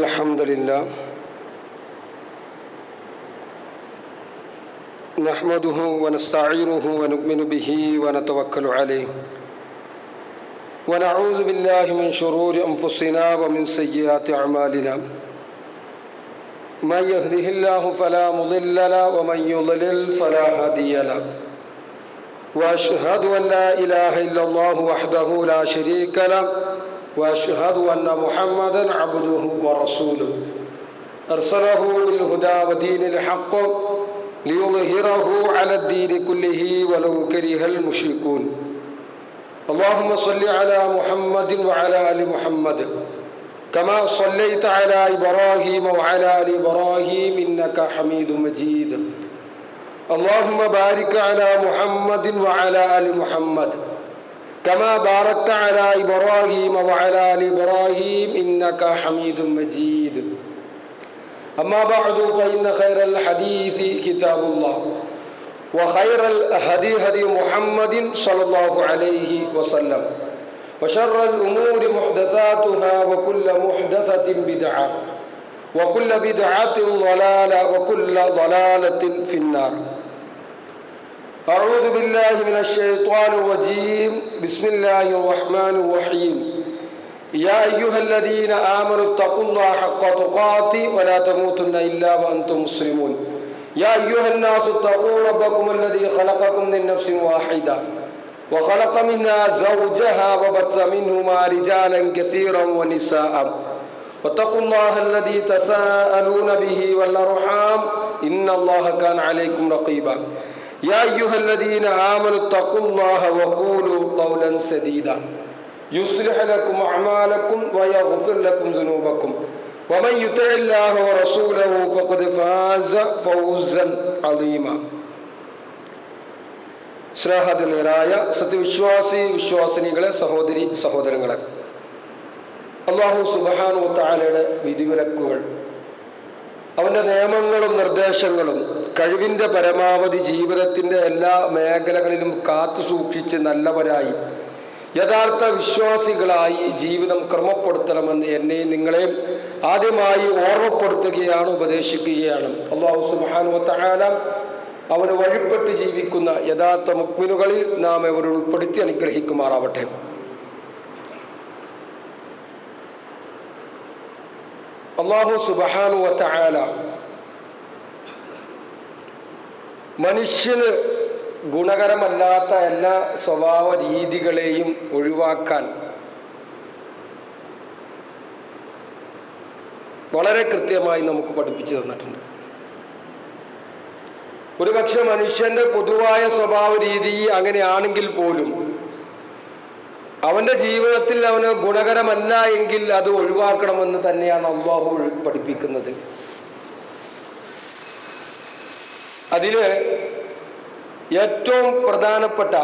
الحمد لله نحمده ونستعينه ونؤمن به ونتوكل عليه ونعوذ بالله من شرور أنفسنا ومن سيئات أعمالنا من يهده الله فلا مضل له ومن يضلل فلا هادي له وأشهد أن لا إله إلا الله وحده لا شريك له وأشهد أن محمدا عبده ورسوله أرسله بالهدى ودين الحق ليظهره على الدين كله ولو كره المشركون اللهم صل على محمد وعلى آل محمد كما صليت على إبراهيم وعلى آل إبراهيم إنك حميد مجيد اللهم بارك على محمد وعلى آل محمد كما باركت على إبراهيم وعلى آل إبراهيم إنك حميد مجيد أما بعد فإن خير الحديث كتاب الله وخير الهدي هدي محمد صلى الله عليه وسلم وشر الأمور محدثاتها وكل محدثة بدعة وكل بدعة ضلالة وكل ضلالة في النار أعوذ بالله من الشيطان الرجيم بسم الله الرحمن الرحيم يا أيها الذين آمنوا اتقوا الله حق تقاته ولا تموتن إلا وأنتم مسلمون يا أيها الناس اتقوا ربكم الذي خلقكم من نفس واحدة وخلق منها زوجها وبث منهما رجالا كثيرا ونساء واتقوا الله الذي تساءلون به والأرحام إن الله كان عليكم رقيبا يا أيها الذين آمنوا اتقوا الله وقولوا قولا سديدا يصلح لكم أعمالكم ويغفر لكم ذنوبكم ومن يطع الله ورسوله فقد فاز فوزا عظيما സ്നേഹനിരായ വിശ്വാസിനികളെ സഹോദരി സഹോദരങ്ങളെ, അല്ലാഹു സുബ്ഹാനഹു വ തആലയുടെ വിധിവിലക്കുകൾ, അവൻ്റെ നിയമങ്ങളും നിർദ്ദേശങ്ങളും കഴിവിൻ്റെ പരമാവധി ജീവിതത്തിൻ്റെ എല്ലാ മേഖലകളിലും കാത്തു സൂക്ഷിച്ച് നല്ലവരായി യഥാർത്ഥ വിശ്വാസികളായി ജീവിതം ക്രമപ്പെടുത്തണമെന്ന് എന്നെയും നിങ്ങളെയും ആദ്യമായി ഓർമ്മപ്പെടുത്തുകയാണ്, ഉപദേശിക്കുകയാണ്. അല്ലാഹു സുബ്ഹാനഹു വ തആല അവന് വഴിപ്പെട്ട് ജീവിക്കുന്ന യഥാർത്ഥ മുഅ്മിനുകളിൽ നാം അവരെ ഉൾപ്പെടുത്തി അനുഗ്രഹിക്കുമാറാവട്ടെ. അല്ലാഹു സുബ്ഹാനഹു വ തആല മനുഷ്യന് ഗുണകരമല്ലാത്ത എല്ലാ സ്വഭാവ രീതികളെയും ഒഴിവാക്കാൻ വളരെ കൃത്യമായി നമുക്ക് പഠിപ്പിച്ചു തന്നിട്ടുണ്ട്. ഒരുപക്ഷെ മനുഷ്യന്റെ പൊതുവായ സ്വഭാവ രീതി അങ്ങനെയാണെങ്കിൽ പോലും അവന്റെ ജീവിതത്തിൽ അവന് ഗുണകരമല്ല എങ്കിൽ അത് ഒഴിവാക്കണമെന്ന് തന്നെയാണ് അല്ലാഹു പഠിപ്പിക്കുന്നത്. അതില് ഏറ്റവും പ്രധാനപ്പെട്ട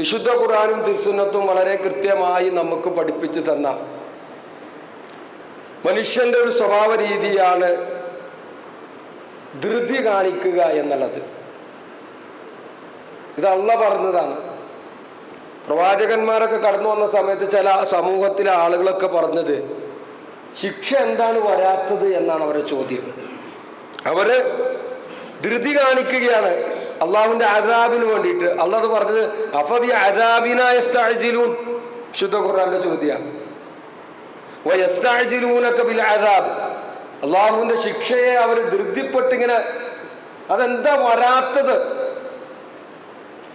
വിശുദ്ധ ഖുർആനും തിരുസുന്നത്തും വളരെ കൃത്യമായി നമുക്ക് പഠിപ്പിച്ചു തന്ന മനുഷ്യന്റെ ഒരു സ്വഭാവ രീതിയാണ് ധൃതി കാണിക്കുക എന്നുള്ളത്. ഇത് അല്ലാഹ് പറഞ്ഞതാണ്. പ്രവാചകന്മാരൊക്കെ കടന്നു വന്ന സമയത്ത് ചില സമൂഹത്തിലെ ആളുകളൊക്കെ പറഞ്ഞത് ശിക്ഷ എന്താണ് വരാത്തത് എന്നാണ് അവരുടെ ചോദ്യം. അവര് ധൃതി കാണിക്കുകയാണ് അള്ളാഹുവിന്റെ അദാബിന് വേണ്ടിയിട്ട്. അള്ളാഹ് പറഞ്ഞത് അഫബി അദാബിനാ യസ്തഅജിലൂൻ, ശുദ്ധ ഖുർആന്റെ ചോദ്യം. വയസ്തഅജിലൂനക ബിൽ അദാബ്, അള്ളാഹുവിന്റെ ശിക്ഷയെ അവർ ധൃതിപ്പെട്ടിങ്ങനെ അതെന്താ വരാത്തത്.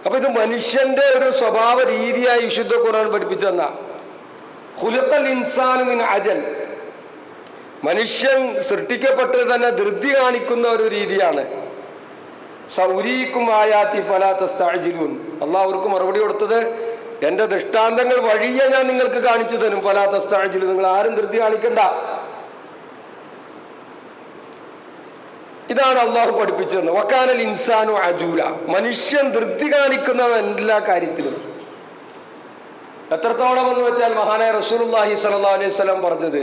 അപ്പൊ ഇത് മനുഷ്യന്റെ ഒരു സ്വഭാവ രീതിയായി വിശുദ്ധ ഖുർആൻ പഠിപ്പിച്ചെന്ന ഖുലിഖൽ ഇൻസാനു മിൻ അജൽ, മനുഷ്യൻ സൃഷ്ടിക്കപ്പെട്ടത് തന്നെ ധൃതി കാണിക്കുന്ന ഒരു രീതിയാണ്. സൗരീക്കും ആയാത്തി ഫലാ തസ്തഅജിലൂൻ, അള്ളാഹ് അവർക്ക് മറുപടി കൊടുത്തത് എൻ്റെ ദൃഷ്ടാന്തങ്ങൾ വഴിയെ ഞാൻ നിങ്ങൾക്ക് കാണിച്ചു തരും. ഫലാ തസ്തഅജിലൂൻ, നിങ്ങൾ ആരും ധൃതി കാണിക്കണ്ട. ഇതാണ് അള്ളാഹു പഠിപ്പിച്ചത്. വക്കാനൽ ഇൻസാനു അജൂല, മനുഷ്യൻ ധൃതി കാണിക്കുന്നവൻ എല്ലാ കാര്യത്തിലും. എത്രത്തോളം എന്ന് വെച്ചാൽ മഹാനായ റസൂലുള്ളാഹി സ്വല്ലല്ലാഹു അലൈഹി വസല്ലം പറഞ്ഞത്,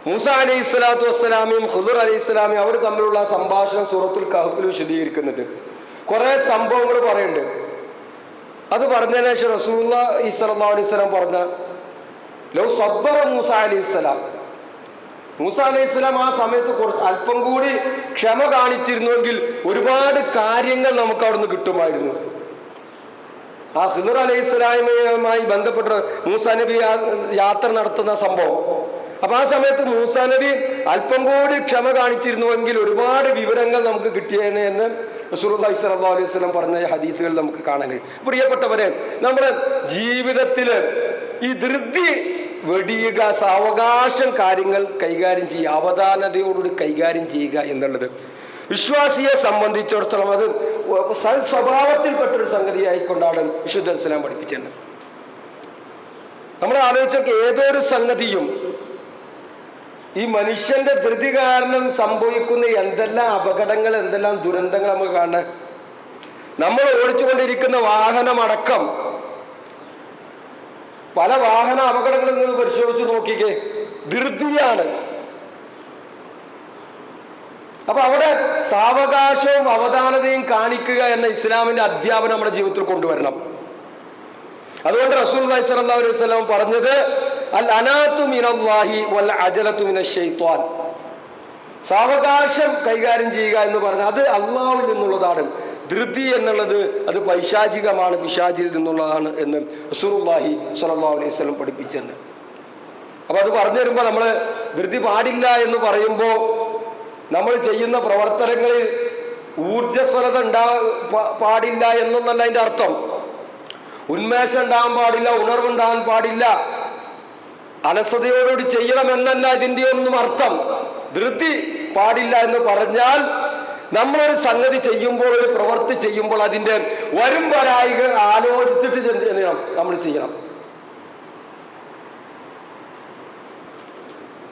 മൂസ അലൈഹി സ്വലാത്തു വസ്സലാമിയും ഖുദർ അലൈഹി സ്വലാമിയും അവർ തമ്മിലുള്ള സംഭാഷണം സൂറത്തുൽ കഹ്ഫിൽ വിശദീകരിക്കുന്നുണ്ട്. കുറെ സംഭവങ്ങൾ പറയുന്നുണ്ട്. അത് പറഞ്ഞതിന് ശേഷം റസൂലുള്ളാഹി സ്വല്ലല്ലാഹു അലൈഹി വസല്ലം പറഞ്ഞ ലൗ സബ്ബറ മൂസ അലൈഹിസ്സലാം, മൂസാ അലൈഹിസ്സലാം ആ സമയത്ത് അല്പം കൂടി ക്ഷമ കാണിച്ചിരുന്നുവെങ്കിൽ ഒരുപാട് കാര്യങ്ങൾ നമുക്ക് അവിടുന്ന് കിട്ടുമായിരുന്നു. ആ ഖിദർ അലൈഹിസ്സലാമുമായി ബന്ധപ്പെട്ട് മൂസാ നബി യാത്ര നടത്തുന്ന സംഭവം. അപ്പൊ ആ സമയത്ത് മൂസാ നബി അല്പം കൂടി ക്ഷമ കാണിച്ചിരുന്നുവെങ്കിൽ ഒരുപാട് വിവരങ്ങൾ നമുക്ക് കിട്ടിയേനെ എന്ന് റസൂലുള്ളാഹി സ്വല്ലല്ലാഹു അലൈഹി വസല്ലം പറഞ്ഞ ഹദീസുകൾ നമുക്ക് കാണാൻ കഴിയും. പ്രിയപ്പെട്ടവരെ, നമ്മുടെ ജീവിതത്തിൽ ഈ ധൃതി വെടിയുക, സാവകാശം കാര്യങ്ങൾ കൈകാര്യം ചെയ്യുക, അവധാനതയോടുകൂടി കൈകാര്യം ചെയ്യുക എന്നുള്ളത് വിശ്വാസിയെ സംബന്ധിച്ചിടത്തോളം അത് സ്വഭാവത്തിൽപ്പെട്ടൊരു സംഗതി ആയിക്കൊണ്ടാണ് വിശുദ്ധ ഇസ്ലാം പഠിപ്പിച്ചത്. നമ്മൾ ആലോചിച്ചൊക്കെ ഏതൊരു സംഗതിയും ഈ മനുഷ്യന്റെ ധൃതി കാരണം സംഭവിക്കുന്ന എന്തെല്ലാം അപകടങ്ങൾ, എന്തെല്ലാം ദുരന്തങ്ങൾ നമുക്ക് കാണാൻ. നമ്മൾ ഓടിച്ചുകൊണ്ടിരിക്കുന്ന വാഹനമടക്കം പല വാഹന അപകടങ്ങളും നിങ്ങൾ പരിശോധിച്ച് നോക്കിക്കേ, ധൃതിയാണ്. അപ്പൊ അവിടെ സാവകാശവും അവധാനതയും കാണിക്കുക എന്ന ഇസ്ലാമിന്റെ അധ്യാപനം നമ്മുടെ ജീവിതത്തിൽ കൊണ്ടുവരണം. അതുകൊണ്ട് റസൂലുള്ളാഹി സ്വല്ലല്ലാഹു അലൈഹി വസല്ലം പറഞ്ഞത് അൽ അനാതു മിനല്ലാഹി വൽ അജലതു മിനശ് ശൈത്വാൻ. സാവകാശം കൈകാര്യം ചെയ്യുക എന്ന് പറഞ്ഞാൽ അത് അള്ളാഹുവിൽ നിന്നുള്ളതാണ്. ധൃതി എന്നുള്ളത് അത് പൈശാചികമാണ്, പിശാചിൽ നിന്നുള്ളതാണ് എന്ന് റസൂലുള്ളാഹി സ്വല്ലല്ലാഹു അലൈഹി വസല്ലം പഠിപ്പിച്ചെന്ന്. അപ്പൊ അത് പറഞ്ഞു വരുമ്പോൾ നമ്മൾ ധൃതി പാടില്ല എന്ന് പറയുമ്പോൾ നമ്മൾ ചെയ്യുന്ന പ്രവർത്തനങ്ങളിൽ ഊർജ്ജസ്വലത പാടില്ല എന്നൊന്നല്ല അതിൻ്റെ അർത്ഥം. ഉന്മേഷം ഉണ്ടാകാൻ പാടില്ല, ഉണർവുണ്ടാകാൻ പാടില്ല, അലസതയോടുകൂടി ചെയ്യണമെന്നല്ല ഇതിൻ്റെ ഒന്നും അർത്ഥം. ധൃതി പാടില്ല എന്ന് പറഞ്ഞാൽ നമ്മളൊരു സംഗതി ചെയ്യുമ്പോൾ, ഒരു പ്രവൃത്തി ചെയ്യുമ്പോൾ അതിൻ്റെ വരും വരായികൾ ആലോചിച്ചിട്ട് ചെയ്യണം, നമ്മൾ ചെയ്യണം.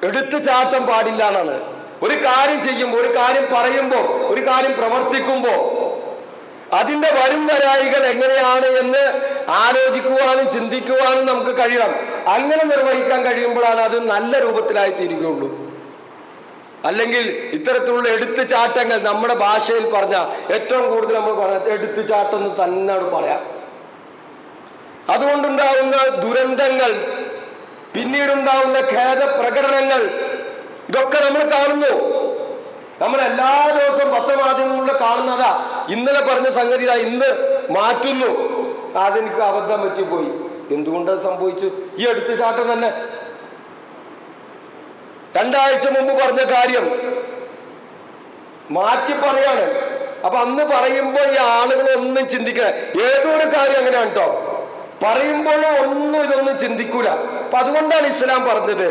എടുത്തു ചാട്ടം പാടില്ല എന്നാണ്. ഒരു കാര്യം ചെയ്യുമ്പോൾ, ഒരു കാര്യം പറയുമ്പോൾ, ഒരു കാര്യം പ്രവർത്തിക്കുമ്പോൾ അതിൻ്റെ വരും വരായികൾ എങ്ങനെയാണ് എന്ന് ആലോചിക്കുവാനും ചിന്തിക്കുവാനും നമുക്ക് കഴിയണം. അങ്ങനെ നിർവഹിക്കാൻ കഴിയുമ്പോഴാണ് അത് നല്ല രൂപത്തിലായി തീരുകയുള്ളൂ. അല്ലെങ്കിൽ ഇത്തരത്തിലുള്ള എടുത്തുചാട്ടങ്ങൾ നമ്മുടെ ഭാഷയിൽ പറഞ്ഞ ഏറ്റവും കൂടുതൽ നമ്മൾ പറയാം എടുത്തുചാട്ടം എന്ന് തന്നെയാണ് പറയാം. അതുകൊണ്ടുണ്ടാവുന്ന ദുരന്തങ്ങൾ, പിന്നീടുണ്ടാവുന്ന ഖേദപ്രകടനങ്ങൾ, ഇതൊക്കെ നമ്മൾ കാണുന്നു. നമ്മൾ എല്ലാ ദിവസവും പത്രമാധ്യമങ്ങളിലൂടെ കാണുന്നതാ. ഇന്നലെ പറഞ്ഞ സംഗതി ഇന്ന് മാറ്റുന്നു, അതെനിക്ക് അബദ്ധം പറ്റിപ്പോയി. എന്തുകൊണ്ടത് സംഭവിച്ചു? ഈ എടുത്തുചാട്ടം തന്നെ. 2 ആഴ്ച മുമ്പ് പറഞ്ഞ കാര്യം മാറ്റി പറയാണ്. അപ്പൊ അന്ന് പറയുമ്പോൾ ഈ ആളുകളൊന്നും ചിന്തിക്കുക, ഏതൊരു കാര്യം അങ്ങനെയാണ് കേട്ടോ, പറയുമ്പോഴും ഒന്നും ഇതൊന്നും ചിന്തിക്കൂല. അപ്പൊ അതുകൊണ്ടാണ് ഇസ്ലാം പറഞ്ഞത്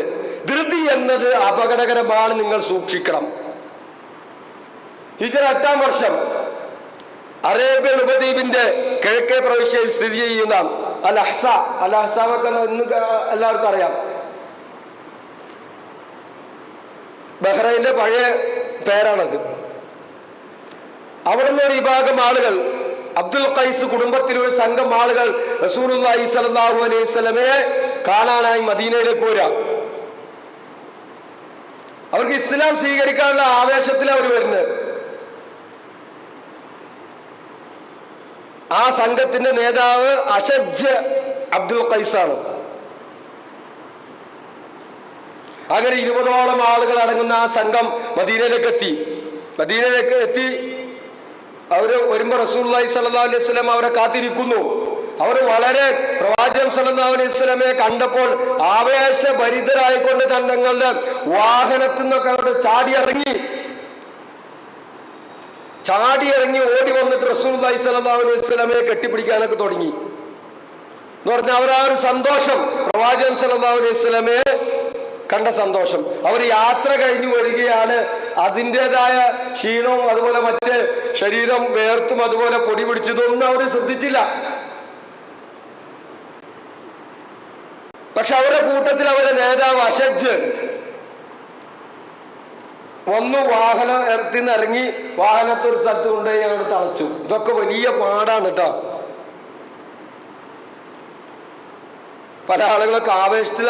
ധൃതി എന്നത് അപകടകരമാണ്, നിങ്ങൾ സൂക്ഷിക്കണം. ഹിജ്റ 8-ാം വർഷം അറേബ്യൻ ഉപദ്വീപിന്റെ കിഴക്കേ പ്രവിശ്യയിൽ സ്ഥിതി ചെയ്യുന്ന അൽ അഹ്സാവൊക്കെ ഇന്ന് എല്ലാവർക്കും അറിയാം. ബഹ്റൈന്റെ പഴയ പേരാണത്. അവിടുന്ന് ഒരു വിഭാഗം ആളുകൾ, അബ്ദുൽ ഖൈസ് കുടുംബത്തിലൊരു സംഘം ആളുകൾ റസൂലുള്ളാഹി സ്വല്ലല്ലാഹു അലൈഹി വസല്ലമയെ കാണാനായി മദീനയിലേക്ക് വരാം. അവർക്ക് ഇസ്ലാം സ്വീകരിക്കാനുള്ള ആവേശത്തിൽ അവർ വരുന്നത്. ആ സംഘത്തിന്റെ നേതാവ് അഷജ് അബ്ദുൽ ഖൈസാണ്. അങ്ങനെ 20ഓളം ആളുകൾ അടങ്ങുന്ന ആ സംഘം മദീനയിലേക്ക് എത്തി. അവർ വരുമ്പോൾ റസൂലുള്ളാഹി സ്വല്ലല്ലാഹു അലൈഹി വസല്ലം അവരെ കാത്തിരിക്കുന്നു. അവർ വളരെ പ്രവാചകൻ സ്വല്ലല്ലാഹു അലൈഹി വസല്ലമയെ കണ്ടപ്പോൾ ആവേശഭരിതരായിക്കൊണ്ട് തങ്ങളുടെ വാഹനത്തിൽ നിന്നൊക്കെ അവിടെ ചാടിയിറങ്ങി ഓടി വന്നിട്ട് റസൂലുള്ളാഹി സ്വല്ലല്ലാഹു അലൈഹി വസല്ലമയെ കെട്ടിപ്പിടിക്കാനൊക്കെ തുടങ്ങി എന്ന് പറഞ്ഞാൽ അവർ ആ ഒരു സന്തോഷം, പ്രവാചകൻ സ്വല്ലല്ലാഹു അലൈഹി വസല്ലമയെ കണ്ട സന്തോഷം. അവർ യാത്ര കഴിഞ്ഞു വരികയാണ്. അതിൻ്റെതായ ക്ഷീണവും അതുപോലെ മറ്റ് ശരീരം വേർത്തും അതുപോലെ പൊടി പിടിച്ചതൊന്നും അവർ ശ്രദ്ധിച്ചില്ല. പക്ഷെ അവരുടെ കൂട്ടത്തിൽ അവരുടെ നേതാവ് അഷജ് വന്നു. വാഹനത്തിൽ നിന്ന് ഇറങ്ങി വാഹനത്തൊരു സ്ഥലത്ത് കൊണ്ടുപോയി അവിടെ തളച്ചു. ഇതൊക്കെ വലിയ പാടാണ് കേട്ടോ. പല ആളുകളൊക്കെ ആവേശത്തിൽ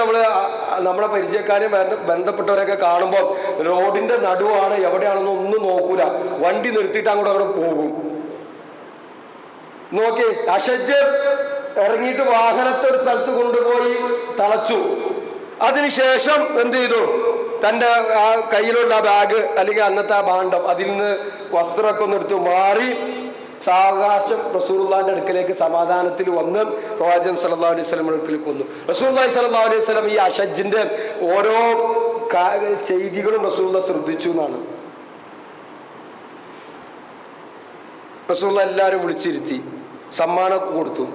നമ്മളെ പരിചയക്കാരെ ബന്ധപ്പെട്ടവരൊക്കെ കാണുമ്പോൾ റോഡിന്റെ നടുവാണ്, എവിടെയാണെന്ന് ഒന്നും നോക്കൂല, വണ്ടി നിർത്തിയിട്ട് അവിടെ പോകും. നോക്കി അഷജ് ഇറങ്ങിയിട്ട് വാഹനത്തെ ഒരു സ്ഥലത്ത് കൊണ്ടുപോയി തളച്ചു. അതിനുശേഷം എന്ത് ചെയ്തു? തൻ്റെ ആ കയ്യിലുള്ള ബാഗ് അല്ലെങ്കിൽ അന്നത്തെ ആ ഭാണ്ഡം അതിൽ നിന്ന് വസ്ത്രമൊക്കെ ഒന്ന് എടുത്ത് മാറി സാവകാശം റസൂലുള്ളാഹിന്റെ അടുക്കലേക്ക് സമാധാനത്തിൽ വന്ന് പ്രവാചകൻ സല്ലല്ലാഹു അലൈഹി വസല്ലം അടുക്കലേക്ക് വന്നു. റസൂലുള്ളാഹി സല്ലല്ലാഹു അലൈഹി വസല്ലം ഈ അഷജ്ജിന്റെ ഓരോ ചെയ്തികളും റസൂലുള്ളാഹി ശ്രദ്ധിച്ചു എന്നാണ്. റസൂലുള്ളാഹി എല്ലാവരും വിളിച്ചിരുത്തി സമ്മാനമൊക്കെ കൊടുത്തു.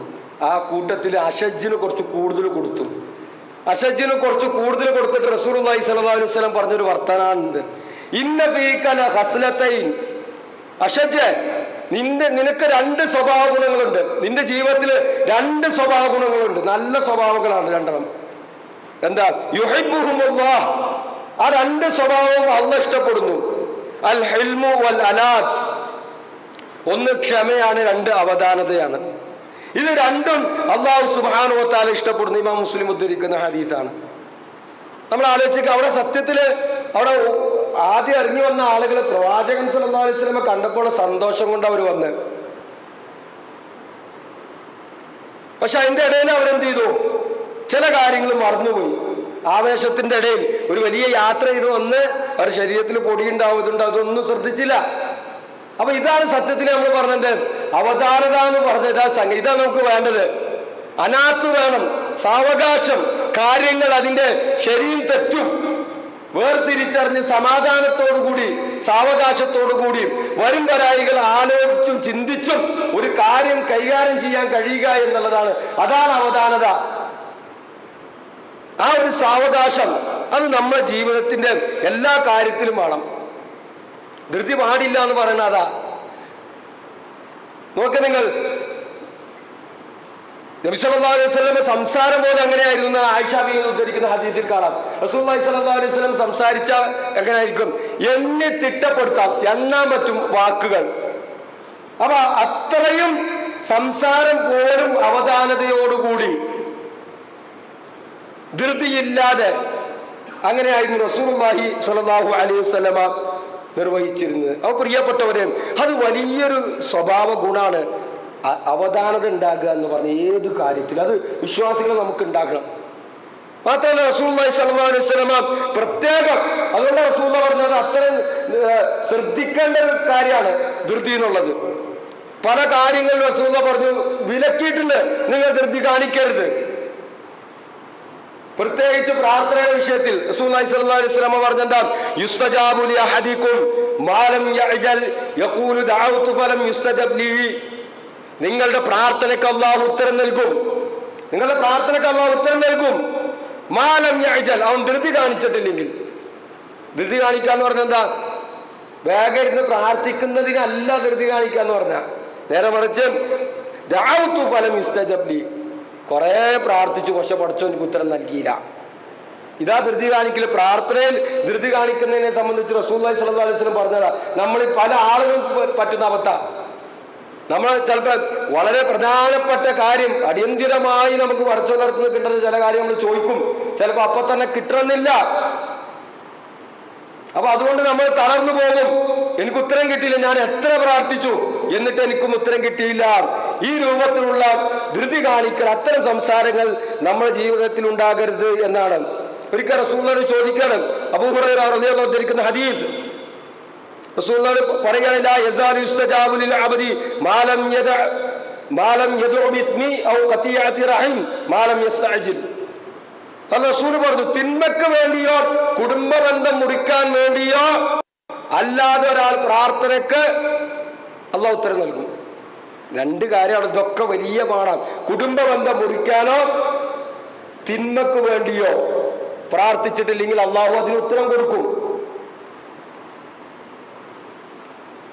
ആ കൂട്ടത്തിൽ അഷജ്ജിന് കുറച്ച് കൂടുതൽ കൊടുത്തു. അഷജ്ജിന് കുറച്ച് കൂടുതൽ കൊടുത്തിട്ട് റസൂലുള്ളാഹി സ്വല്ലല്ലാഹു അലൈഹി വസല്ലം പറഞ്ഞൊരു വർത്തമാനമുണ്ട്. ഇന്ന ഫീക ലഖസ്ലതൈൻ, അഷജ്ജ് നിനക്ക് 2 സ്വഭാവ ഗുണങ്ങളുണ്ട്. നിന്റെ ജീവിതത്തിൽ 2 സ്വഭാവ ഗുണങ്ങളുണ്ട്, നല്ല സ്വഭാവങ്ങളാണ് രണ്ടെണ്ണം. എന്താ? യുഹിബ്ബുഹുമുല്ലാഹ്, ആ 2 സ്വഭാവവും അല്ലാഹ് ഇഷ്ടപ്പെടുന്നു. അൽ ഹിൽമു വൽ അനാത്ത്, ഒന്ന് ക്ഷമയാണ്, 2 അവധാനതയാണ്. ഇത് രണ്ടും അല്ലാഹു സുബ്ഹാനഹു വ തആല ഇഷ്ടപ്പെടുന്നു. ഇമാം മുസ്ലിം ഉദ്ധരിക്കുന്ന ഹദീസാണ്. നമ്മൾ ആലോചിക്കുക, അവിടെ സത്യത്തില് അവിടെ ആദ്യം ഇറങ്ങി വന്ന ആളുകൾ പ്രവാചകൻ സല്ലല്ലാഹു അലൈഹി വസല്ലമ കണ്ടപ്പോൾ സന്തോഷം കൊണ്ട് അവർ വന്ന്, പക്ഷെ അതിന്റെ ഇടയിൽ അവരെന്ത് ചെയ്തു? ചില കാര്യങ്ങൾ മറന്നുപോയി. ആവേശത്തിന്റെ ഇടയിൽ ഒരു വലിയ യാത്ര ചെയ്ത് വന്ന് അവർ ശരീരത്തിൽ പൊടിയുണ്ടാവുന്നുണ്ട്, അതൊന്നും ശ്രദ്ധിച്ചില്ല. അപ്പൊ ഇതാണ് സത്യത്തിൽ നമ്മൾ പറഞ്ഞത് അവതാരത എന്ന് പറഞ്ഞത്. ഇതാണ് നമുക്ക് വേണ്ടത്. അനാത്ത് വേണം, സാവകാശം, കാര്യങ്ങൾ അതിന്റെ ശരിയും തെറ്റും വേർതിരിച്ചറിഞ്ഞ് സമാധാനത്തോടുകൂടി സാവകാശത്തോടുകൂടി വരും വരായികൾ ആലോചിച്ചും ചിന്തിച്ചും ഒരു കാര്യം കൈകാര്യം ചെയ്യാൻ കഴിയുക എന്നുള്ളതാണ്. അതാണ് അവധാനത. ആ ഒരു സാവകാശം അത് നമ്മുടെ ജീവിതത്തിന്റെ എല്ലാ കാര്യത്തിലും വേണം. ധൃതി പാടില്ല എന്ന് പറയുന്നത് അതാ. നോക്ക് നിങ്ങൾ, നബി സല്ലല്ലാഹു അലൈഹി വസല്ലം സംസാരം പോലെ എങ്ങനെയായിരുന്നു ആയിഷ ബീവി ഉദ്ധരിക്കുന്ന ഹദീസിൽ കാണാം. റസൂലുള്ളാഹി സ്വല്ലല്ലാഹു അലൈഹി വസല്ലം സംസാരിച്ച എങ്ങനെയായിരിക്കും? എണ്ണി തിട്ടപ്പെടുത്താം, എണ്ണാൻ പറ്റും വാക്കുകൾ. അപ്പൊ അത്രയും സംസാരം പോലും അവധാനതയോടുകൂടി ധൃതിയില്ലാതെ അങ്ങനെയായിരുന്നു റസൂലുള്ളാഹി സ്വല്ലല്ലാഹു അലൈഹി വസല്ലം നിർവഹിച്ചിരുന്നത്. അപ്പോൾ പ്രിയപ്പെട്ടവരെ, അത് വലിയൊരു സ്വഭാവ ഗുണമാണ് അവധാനത ഉണ്ടാകുക എന്ന് പറഞ്ഞ ഏത് കാര്യത്തിൽ. അത് വിശ്വാസികൾ നമുക്ക് ഉണ്ടാക്കണം. മാത്രമല്ല റസൂലുള്ളാഹി സ്വല്ലല്ലാഹു അലൈഹി വസല്ലം പ്രത്യേകം അതുകൊണ്ട് റസൂലുള്ളാഹി പറഞ്ഞത് അത്രയും ശ്രദ്ധിക്കേണ്ട ഒരു കാര്യമാണ് ധൃതി എന്നുള്ളത്. പല കാര്യങ്ങളും റസൂലുള്ളാഹി പറഞ്ഞു വിലക്കിയിട്ടുണ്ട്, നിങ്ങൾ ധൃതി കാണിക്കരുത്. പ്രത്യേകിച്ച് പ്രാർത്ഥനയുടെ വിഷയത്തിൽ റസൂലുള്ളാഹി സ്വല്ലല്ലാഹു അലൈഹി വസല്ലം പറഞ്ഞെന്താ? യുസ്തജാബു ലി അഹദികും മാ ലം യഅജൽ യഖൂലു ദഅവതു ഫലം യുസ്തജബ് ലി. നിങ്ങളുടെ പ്രാർത്ഥനയ്ക്ക് അല്ലാഹു ഉത്തരം നൽകും. നിങ്ങളുടെ പ്രാർത്ഥനയ്ക്ക് അല്ലാഹു ഉത്തരം നൽകും. മാ ലം യഅജൽ, അവൻ ധൃതി കാണിച്ചിട്ടില്ലെങ്കിൽ. ധൃതി കാണിക്കാന്ന് പറഞ്ഞ എന്താ? വേഗം ഇരുന്ന് പ്രാർത്ഥിക്കുന്നതിനല്ല ധൃതി കാണിക്കാന്ന് പറഞ്ഞ. നേരെ മറിച്ച് ദഅവതു ഫലം യുസ്തജബ് ലി, കുറെ പ്രാർത്ഥിച്ചു, പക്ഷെ പടച്ചോനിക്ക് ഉത്തരം നൽകിയില്ല. ഇതാ ധൃതി കാണിക്കല്. പ്രാർത്ഥനയിൽ ധൃതി കാണിക്കുന്നതിനെ സംബന്ധിച്ച് റസൂലുള്ളാഹി സ്വല്ലല്ലാഹു അലൈഹി വസല്ലം പറഞ്ഞതാ. നമ്മൾ പല ആളുകൾക്ക് പറ്റുന്ന അബദ്ധ. നമ്മൾ ചിലപ്പോൾ വളരെ പ്രധാനപ്പെട്ട കാര്യം അടിയന്തിരമായി നമുക്ക് പടച്ചോൻ നടത്തുന്ന കിട്ടുന്ന ചില കാര്യം നമ്മൾ ചോദിക്കും, ചിലപ്പോൾ അപ്പൊ തന്നെ കിട്ടണമെന്നില്ല. അപ്പൊ അതുകൊണ്ട് നമ്മൾ തളർന്നു പോകും. എനിക്ക് ഉത്തരം കിട്ടിയില്ല, ഞാൻ എത്ര പ്രാർത്ഥിച്ചു എന്നിട്ട് എനിക്കും ഉത്തരം കിട്ടിയില്ല. ഈ രൂപത്തിലുള്ള ധൃതി കാണിക്കൽ, അത്തരം സംസാരങ്ങൾ നമ്മുടെ ജീവിതത്തിൽ ഉണ്ടാകരുത് എന്നാണ്. ഒരിക്കൽ റസൂലുള്ളാഹി ചോദിക്കാണ്, അബൂ ഹുറൈറ റളിയല്ലാഹു അൻഹു ഉദ്ധരിക്കുന്ന ഹദീസ്. റസൂലുള്ളാഹി പറയുകയാണ്, ലാ യസാലു യുസ്തജാബു ലിൽ അബ്ദി മാ ലം യദ്ഉ ബിസ്മി ഔ ഖതിയഅതി റഹിം മാ ലം യസ്തഅജിൽ. റസൂൽ പറഞ്ഞു, തിന്മയ്ക്ക് വേണ്ടിയോ കുടുംബ ബന്ധം മുറിക്കാൻ വേണ്ടിയോ അല്ലാതെ ഒരാൾ പ്രാർത്ഥനയ്ക്ക് അല്ലാഹു ഉത്തരം നൽകും. 2 കാര്യമാണ്. ഇതൊക്കെ വലിയ പാടാണ്. കുടുംബ ബന്ധം മുറിക്കാനോ തിന്മക്ക് വേണ്ടിയോ പ്രാർത്ഥിച്ചിട്ടില്ലെങ്കിൽ അല്ലാഹു അതിന് ഉത്തരം കൊടുക്കും.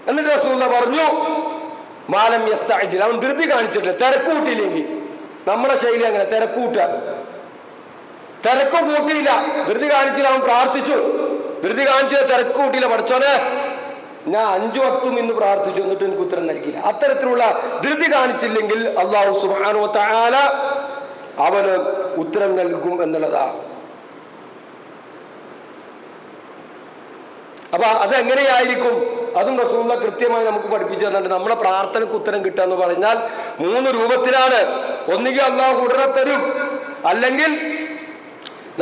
എന്നിട്ട് റസൂലുള്ളാഹി പറഞ്ഞു, മാലം യസ്തഅജിൽ, അവൻ ധൃതി കാണിച്ചിട്ടില്ല, തിരക്ക് കൂട്ടിയില്ലെങ്കിൽ. നമ്മുടെ ശൈലി അങ്ങനെ, തിരക്ക് കൂട്ടുക. തിരക്ക് കൂട്ടിയില്ല, ധൃതി കാണിച്ചില്ല, അവൻ പ്രാർത്ഥിച്ചു. ധൃതി കാണിച്ചില്ല, തിരക്ക് കൂട്ടിയില്ല, പഠിച്ചോനെ ഞാൻ 5 വക്തും ഇന്ന് പ്രാർത്ഥിച്ചു എന്നിട്ട് എനിക്ക് ഉത്തരം നൽകിയില്ല. അത്തരത്തിലുള്ള ധൃതി കാണിച്ചില്ലെങ്കിൽ അല്ലാഹു സുബ്ഹാനഹു വ തആല അവന് ഉത്തരം നൽകും എന്നുള്ളതാ. അപ്പൊ അതെങ്ങനെയായിരിക്കും? അതും റസൂലുള്ളാഹി കൃത്യമായി നമുക്ക് പഠിപ്പിച്ചു തന്നിട്ടുണ്ട്. നമ്മളെ പ്രാർത്ഥനയ്ക്ക് ഉത്തരം കിട്ടുക എന്ന് പറഞ്ഞാൽ 3 രൂപത്തിലാണ്. ഒന്നുകിൽ അല്ലാഹു ഉടനെ തരും, അല്ലെങ്കിൽ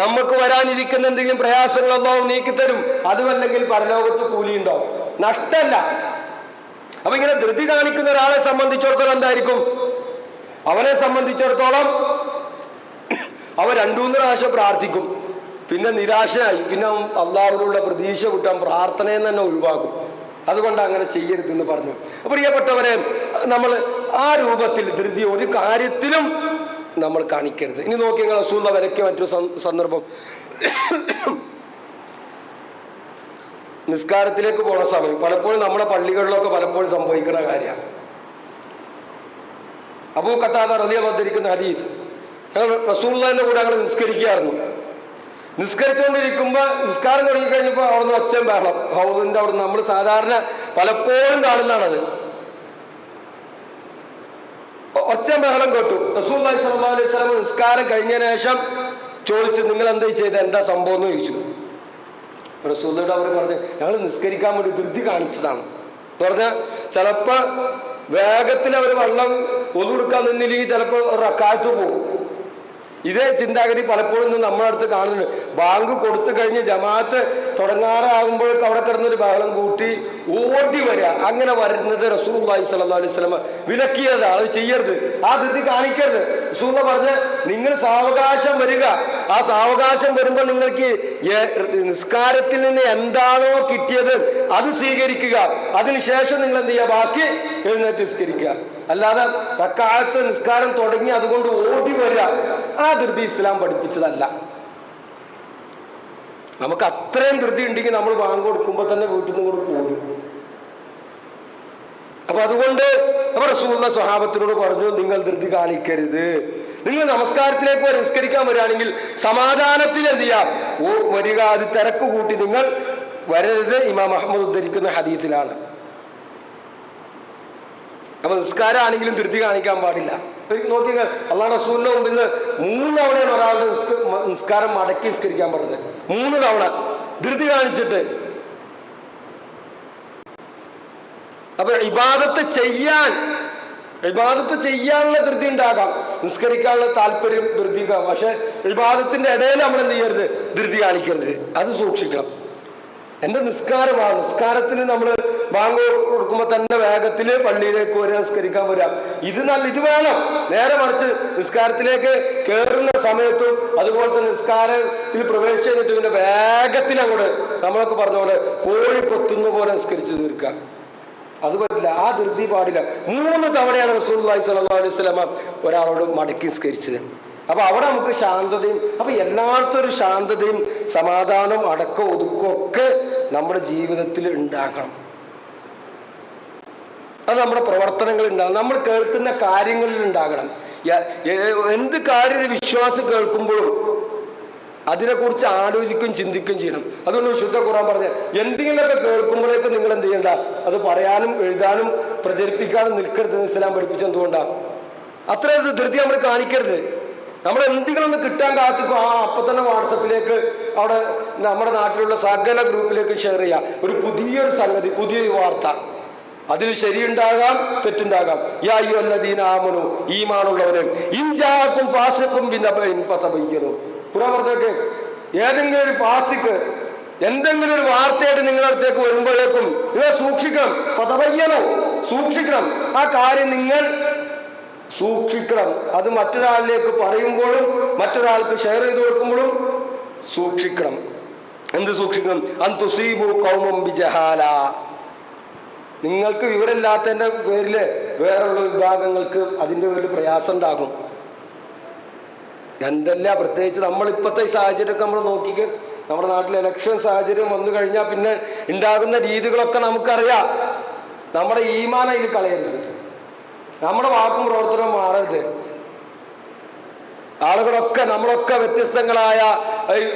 നമുക്ക് വരാനിരിക്കുന്ന എന്തെങ്കിലും പ്രയാസങ്ങൾ അല്ലാഹു നീക്കിത്തരും. അതുമല്ലെങ്കിൽ പരലോകത്ത് കൂലിയുണ്ടാവും, നഷ്ടമല്ല. അപ്പൊ ഇങ്ങനെ ധൃതി കാണിക്കുന്ന ഒരാളെ സംബന്ധിച്ചിടത്തോളം എന്തായിരിക്കും? അവനെ സംബന്ധിച്ചിടത്തോളം അവൻ 2-3 പ്രാവശ്യം പ്രാർത്ഥിക്കും, പിന്നെ നിരാശയായി, പിന്നെ അള്ളാഹുവിനുള്ള പ്രതീക്ഷ വിട്ടാൻ പ്രാർത്ഥനയിൽ തന്നെ ഒഴിവാക്കും. അതുകൊണ്ട് അങ്ങനെ ചെയ്യരുതെന്ന് പറഞ്ഞു. അപ്പൊ പ്രിയപ്പെട്ടവരെ, നമ്മൾ ആ രൂപത്തിൽ ധൃതി ഒരു കാര്യത്തിലും നമ്മൾ കാണിക്കരുത്. ഇനി നോക്കി നിങ്ങൾ റസൂലുള്ള വരയ്ക്ക് മറ്റൊരു സന്ദർഭം, നിസ്കാരത്തിലേക്ക് പോണ സമയം പലപ്പോഴും നമ്മുടെ പള്ളികളിലൊക്കെ പലപ്പോഴും സംഭവിക്കുന്ന കാര്യമാണ്. അബൂ ഖത്താദ റളിയല്ലാഹു അൻഹു ധരിക്കുന്ന ഹദീസ്, ഞങ്ങൾ റസൂലുള്ളാഹിന്റെ കൂടെ ഞങ്ങൾ നിസ്കരിക്കുകയായിരുന്നു. നിസ്കരിച്ചുകൊണ്ടിരിക്കുമ്പോൾ നിസ്കാരം തുടങ്ങിക്കഴിഞ്ഞപ്പോൾ അവിടുന്ന് ഒച്ചയും ബഹളം, ഹൗദിന്റെ അവിടെ നമ്മൾ സാധാരണ പലപ്പോഴും കാണുന്നതാണത്. ഒച്ചയും ബഹളം കേട്ടു. റസൂലുള്ളാഹി സ്വല്ലല്ലാഹു അലൈഹി വസല്ലം നിസ്കാരം കഴിഞ്ഞതിന് ശേഷം ചോദിച്ചു, നിങ്ങൾ എന്താ ചെയ്തത്, എന്താ സംഭവം എന്ന് ചോദിച്ചു. റസൂലുള്ളാഹിയോട് അവർ പറഞ്ഞു, ഞങ്ങൾ നിസ്കരിക്കാൻ വേണ്ടി ധൃതി കാണിച്ചതാണ് പറഞ്ഞാൽ. ചിലപ്പോൾ വേഗത്തിൽ അവർ വെള്ളം ഒതുകൊടുക്കാൻ നിന്നില്ലെങ്കിൽ ചിലപ്പോൾ റക്കാത്ത് പോകും. ഇതേ ചിന്താഗതി പലപ്പോഴും നമ്മുടെ അടുത്ത് കാണുന്നുണ്ട്. ബാങ്ക് കൊടുത്തു കഴിഞ്ഞ് ജമാഅത്ത് തുടങ്ങാറാകുമ്പോഴേക്കും അവിടെ കിടന്നൊരു ബഹളം കൂട്ടി ഓടി വരിക, അങ്ങനെ വരുന്നത് റസൂലുള്ളാഹി സ്വല്ലല്ലാഹു അലൈഹി വസല്ലം വിലക്കിയതാണ്. അത് ചെയ്യരുത്, ആ ധൃതി കാണിക്കരുത്. റസൂലുള്ള പറഞ്ഞ്, നിങ്ങൾ സാവകാശം വരിക. ആ സാവകാശം വരുമ്പോൾ നിങ്ങൾക്ക് നിസ്കാരത്തിൽ നിന്ന് എന്താണോ കിട്ടിയത് അത് സ്വീകരിക്കുക. അതിനുശേഷം നിങ്ങൾ എന്ത് ചെയ്യുക, ബാക്കി എഴുന്നേറ്റ് നിസ്കരിക്കുക. അല്ലാതെ റക്അത്ത് നിസ്കാരം തുടങ്ങി അതുകൊണ്ട് ഓടി വരിക, ആ ധൃതി ഇസ്ലാം പഠിപ്പിച്ചതല്ല. നമുക്ക് അത്രയും ധൃതി ഉണ്ടെങ്കിൽ നമ്മൾ ബാങ്ക് കൊടുക്കുമ്പോൾ തന്നെ വീട്ടിൽ നിന്ന് കൂടെ പോരും. അപ്പൊ അതുകൊണ്ട് റസൂലുള്ളാഹി സ്വഹാബത്തിനോട് പറഞ്ഞു, നിങ്ങൾ ധൃതി കാണിക്കരുത്. നിങ്ങൾ നമസ്കാരത്തിലേക്ക് നിസ്കരിക്കാൻ വരികയാണെങ്കിൽ സമാധാനത്തിൽ എന്ത് ചെയ്യാം, വരിക. അത് തിരക്ക് കൂട്ടി നിങ്ങൾ വരരുത്. ഇമാം അഹ്മദ് ഉദ്ധരിക്കുന്ന ഹദീസിലാണ്. അപ്പൊ നിസ്കാരം ആണെങ്കിലും ധൃതി കാണിക്കാൻ പാടില്ല. നോക്കി, അല്ലാഹു റസൂലിന്റെ മുമ്പിൽ നിന്ന് 3 തവണയാണ് ഒരാളുടെ നിസ്കാരം മടക്കി നിസ്കരിക്കാൻ പറഞ്ഞത്. 3 തവണ ധൃതി കാണിച്ചിട്ട്. അപ്പൊ ഇബാദത്ത് ചെയ്യാനുള്ള ധൃതി ഉണ്ടാകാം, നിസ്കരിക്കാനുള്ള താല്പര്യം ധൃതിക്കാം. പക്ഷെ ഇബാദത്തിന്റെ ഇടയിൽ നമ്മൾ എന്ത് ചെയ്യരുത്, ധൃതി കാണിക്കരുത്. അത് സൂക്ഷിക്കണം. എൻ്റെ നിസ്കാരമാണ്, നിസ്കാരത്തിന് നമ്മൾ ബാങ്ക് കൊടുക്കുമ്പോൾ തന്നെ വേഗത്തിൽ പള്ളിയിലേക്ക് വരിക, നിസ്കരിക്കാൻ വരിക. ഇത് വേണം. നേരെ മറിച്ച് നിസ്കാരത്തിലേക്ക് കയറുന്ന സമയത്തും അതുപോലെ തന്നെ നിസ്കാരത്തിൽ പ്രവേശിച്ച് കഴിഞ്ഞിട്ട് പിന്നെ വേഗത്തിൽ അങ്ങോട്ട് നമ്മളൊക്കെ പറഞ്ഞ പോലെ കോഴി കൊത്തുന്ന പോലെ നിസ്കരിച്ച് തീർക്കുക. അത് പറ്റില്ല, ആ ധൃതി പാടില്ല. 3 തവണയാണ് റസൂലുള്ളാഹി സ്വല്ലല്ലാഹു അലൈഹി വസല്ലം ഒരാളോട് മടക്കി നിസ്കരിച്ചത്. അപ്പൊ അവിടെ നമുക്ക് ശാന്തതയും, അപ്പൊ എല്ലായിടത്തും ഒരു ശാന്തതയും സമാധാനവും അടക്കം ഒതുക്കവും ഒക്കെ നമ്മുടെ ജീവിതത്തിൽ ഉണ്ടാകണം. അത് നമ്മുടെ പ്രവർത്തനങ്ങളിൽ ഉണ്ടാകണം, നമ്മൾ കേൾക്കുന്ന കാര്യങ്ങളിൽ ഉണ്ടാകണം. എന്ത് കാര്യം വിശ്വാസം കേൾക്കുമ്പോഴും അതിനെക്കുറിച്ച് ആലോചിക്കുകയും ചിന്തിക്കുകയും ചെയ്യണം. അതുകൊണ്ട് വിശുദ്ധ ഖുർആൻ പറഞ്ഞ എന്തെങ്കിലുമൊക്കെ കേൾക്കുമ്പോഴേക്കും നിങ്ങൾ എന്ത് ചെയ്യണ്ട, അത് പറയാനും എഴുതാനും പ്രചരിപ്പിക്കാനും നിൽക്കരുതെന്ന് ഇസ്ലാം പഠിപ്പിച്ചെന്തുകൊണ്ടാണ്? അത്ര ധൃതി നമ്മൾ കാണിക്കരുത്. നമ്മൾ എന്തെങ്കിലും ഒന്ന് കിട്ടാൻ കാത്തിക്കും, അപ്പം തന്നെ വാട്സപ്പിലേക്ക് അവിടെ നമ്മുടെ നാട്ടിലുള്ള സകല ഗ്രൂപ്പിലേക്ക് ഷെയർ ചെയ്യുക. ഒരു പുതിയൊരു സംഗതി, പുതിയൊരു വാർത്ത, അതിൽ ശരിയുണ്ടാകാം തെറ്റുണ്ടാകാം. യാ അയ്യുഹല്ലദീന ആമനൂ, ഈമാനുള്ളവരെ, ഇൻ ജാഅക്കും ഫാസിഖുൻ ബിനബഇൻ ഫതബയ്യനൂ. ഖുർആൻ പറഞ്ഞേക്ക്, ഏതെങ്കിലും ഒരു ഫാസിഖ് എന്തെങ്കിലും ഒരു വാർത്തയായിട്ട് നിങ്ങളുടെ അടുത്തേക്ക് വരുമ്പോഴേക്കും നിങ്ങൾ സൂക്ഷിക്കണം. ഫതബയ്യനൂ, സൂക്ഷിക്കണം. ആ കാര്യം നിങ്ങൾ സൂക്ഷിക്കണം. അത് മറ്റൊരാളിലേക്ക് പറയുമ്പോഴും മറ്റൊരാൾക്ക് ഷെയർ ചെയ്ത് കൊടുക്കുമ്പോഴും സൂക്ഷിക്കണം. എന്ത് സൂക്ഷിക്കണം? അൻ തുസീബു ഖൗമൻ ബിജഹാല, നിങ്ങൾക്ക് വിവരമില്ലാത്തതിൻ്റെ പേരിൽ വേറെയുള്ള വിഭാഗങ്ങൾക്ക് അതിൻ്റെ പേരിൽ പ്രയാസം ഉണ്ടാകും. എന്തല്ല, പ്രത്യേകിച്ച് നമ്മളിപ്പോഴത്തെ ഈ സാഹചര്യമൊക്കെ നമ്മൾ നോക്കിക്ക്, നമ്മുടെ നാട്ടിൽ ഇലക്ഷൻ സാഹചര്യം വന്നു കഴിഞ്ഞാൽ പിന്നെ ഉണ്ടാകുന്ന രീതികളൊക്കെ നമുക്കറിയാം. നമ്മുടെ ഈമാൻ അതിൽ കളയരുത്, നമ്മുടെ വാക്കും പ്രവർത്തനവും മാറരുത്. ആളുകളൊക്കെ നമ്മളൊക്കെ വ്യത്യസ്തങ്ങളായ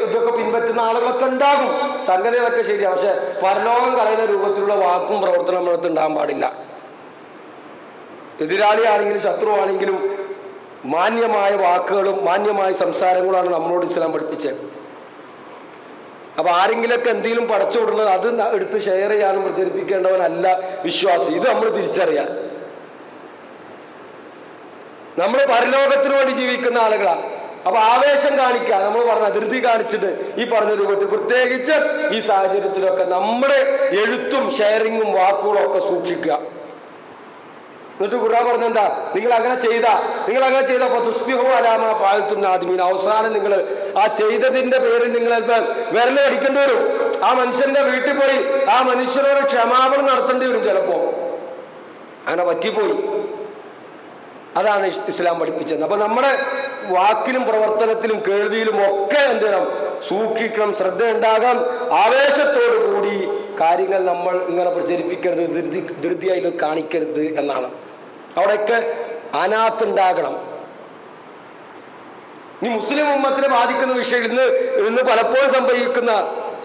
ഇതൊക്കെ പിൻപറ്റുന്ന ആളുകളൊക്കെ ഉണ്ടാകും, സംഗതികളൊക്കെ ശരിയാണ്. പക്ഷെ പരലോകം കളയുന്ന രൂപത്തിലുള്ള വാക്കും പ്രവർത്തനം നമ്മളടുത്ത് ഉണ്ടാകാൻ പാടില്ല. എതിരാളിയാണെങ്കിലും ശത്രുവാണെങ്കിലും മാന്യമായ വാക്കുകളും മാന്യമായ സംസാരങ്ങളുമാണ് നമ്മളോട് ഇസ്ലാം പഠിപ്പിച്ചത്. അപ്പൊ ആരെങ്കിലൊക്കെ എന്തെങ്കിലും പടച്ചു വിടുന്നത് അത് എടുത്ത് ഷെയർ ചെയ്യാനും പ്രചരിപ്പിക്കേണ്ടവനല്ല വിശ്വാസി. ഇത് നമ്മൾ തിരിച്ചറിയാം. നമ്മൾ പരലോകത്തിന് വേണ്ടി ജീവിക്കുന്ന ആളുകളാണ്. അപ്പൊ ആവേശം കാണിക്കുക, നമ്മൾ പറഞ്ഞ ധൃതി കാണിച്ചിട്ട് ഈ പറഞ്ഞ രൂപത്തിൽ, പ്രത്യേകിച്ച് ഈ സാഹചര്യത്തിലൊക്കെ നമ്മുടെ എഴുത്തും ഷെയറിങ്ങും വാക്കുകളും ഒക്കെ സൂക്ഷിക്കുക. എന്നിട്ട് ഖുർആൻ പറഞ്ഞെന്താ, നിങ്ങൾ അങ്ങനെ ചെയ്തപ്പോ തുസ്ബിഹു അലാ മാ ഫഅൽതും നാദിമീൻ, അവസാനം നിങ്ങൾ ആ ചെയ്തതിന്റെ പേരിൽ നിങ്ങൾ വിരൽ അടിക്കേണ്ടി വരും. ആ മനുഷ്യന്റെ വീട്ടിൽ പോയി ആ മനുഷ്യനോട് ക്ഷമാപണം നടത്തേണ്ടി വരും ചിലപ്പോ. അങ്ങനെ പറ്റിപ്പോയി. അതാണ് ഇസ്ലാം പഠിപ്പിച്ചത്. അപ്പൊ നമ്മുടെ വാക്കിലും പ്രവർത്തനത്തിലും കേൾവിയിലും ഒക്കെ എന്ത് ചെയ്യണം, സൂക്ഷിക്കണം, ശ്രദ്ധ ഉണ്ടാകാം. ആവേശത്തോടു കൂടി കാര്യങ്ങൾ നമ്മൾ ഇങ്ങനെ പ്രചരിപ്പിക്കരുത്, ധൃതിയായി കാണിക്കരുത് എന്നാണ്. അവിടെയൊക്കെ അനാത്തുണ്ടാകണം. ഇനി മുസ്ലിം ഉമ്മത്തിനെ ബാധിക്കുന്ന വിഷയം ഇന്ന് പലപ്പോഴും സംഭവിക്കുന്ന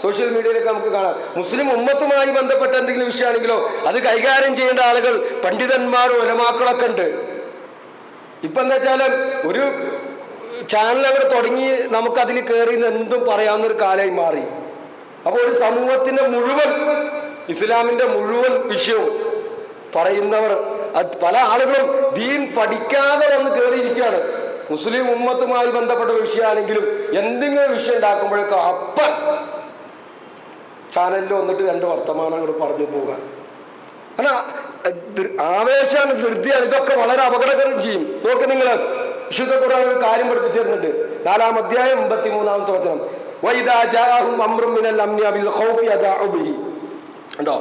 സോഷ്യൽ മീഡിയയിലൊക്കെ നമുക്ക് കാണാം. മുസ്ലിം ഉമ്മത്തുമായി ബന്ധപ്പെട്ട എന്തെങ്കിലും വിഷയമാണെങ്കിലോ അത് കൈകാര്യം ചെയ്യേണ്ട ആളുകൾ, പണ്ഡിതന്മാരും ഉലമാക്കളൊക്കെ ഉണ്ട്. ഇപ്പൊ എന്താ വെച്ചാൽ ഒരു ചാനൽ അവിടെ തുടങ്ങി നമുക്കതിൽ കയറി എന്തും പറയാവുന്നൊരു കാലമായി മാറി. അപ്പോൾ ഒരു സമൂഹത്തിന്റെ മുഴുവൻ, ഇസ്ലാമിന്റെ മുഴുവൻ വിഷയവും പറയുന്നവർ, പല ആളുകളും ദീൻ പഠിക്കാതെ വന്ന് കയറിയിരിക്കുകയാണ്. മുസ്ലിം ഉമ്മത്തുമായി ബന്ധപ്പെട്ട വിഷയമാണെങ്കിലും എന്തെങ്കിലും വിഷയം ഉണ്ടാക്കുമ്പോഴേക്കും അപ്പം ചാനലിൽ വന്നിട്ട് 2 വർത്തമാനങ്ങൾ പറഞ്ഞു പോകാൻ. കാരണം ആവേശമാണ്, ധൃതിയാണ്. ഇതൊക്കെ വളരെ അപകടകരം ചെയ്യും. നോക്ക്, നിങ്ങൾ വിശുദ്ധ ഖുർആൻ ഒരു കാര്യം പഠിപ്പിച്ചു തരുന്നുണ്ട്. 4-ാം അധ്യായം 33-ാമത്തെ വചനം, വഇദാ ജാഅഹും അംറുൻ മിനൽ അംനി ബിൽ ഖൗഫി അദാഉ ബിഹി. ഉണ്ടോ?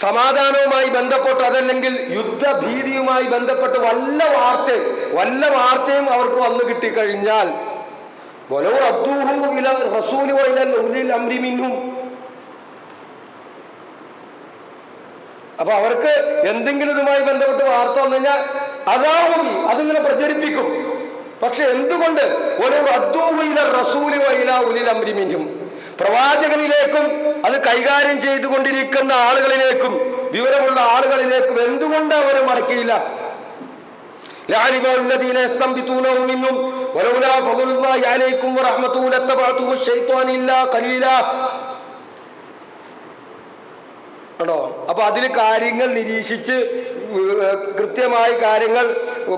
സമാധാനവുമായി ബന്ധപ്പെട്ട്, അതല്ലെങ്കിൽ യുദ്ധഭീതിയുമായി ബന്ധപ്പെട്ട് വല്ല വാർത്തയും അവർക്ക് വന്നു കിട്ടിക്കഴിഞ്ഞാൽ വലൗ റദ്ദൂഹു ഇലാ റസൂലി വഇലൽ ഉലിൽ അംരി മിൻഹും, അപ്പൊ അവർക്ക് എന്തെങ്കിലും ഇതുമായി ബന്ധപ്പെട്ട് വാർത്ത വന്നു കഴിഞ്ഞാൽ അതാവും അതിങ്ങനെ പ്രചരിപ്പിക്കും. പക്ഷെ എന്തുകൊണ്ട് വലൗ റദ്ദൂഹു ഇലാ റസൂലി വഇലാ ഉലിൽ അംരി മിൻഹും, പ്രവാചകനിലേക്കും അത് കൈകാര്യം ചെയ്തുകൊണ്ടിരിക്കുന്ന ആളുകളിലേക്കും വിവരമുള്ള ആളുകളിലേക്കും എന്തുകൊണ്ട് അവരെ മടക്കിയില്ല? ോ അപ്പൊ അതിൽ കാര്യങ്ങൾ നിരീക്ഷിച്ച് കൃത്യമായി കാര്യങ്ങൾ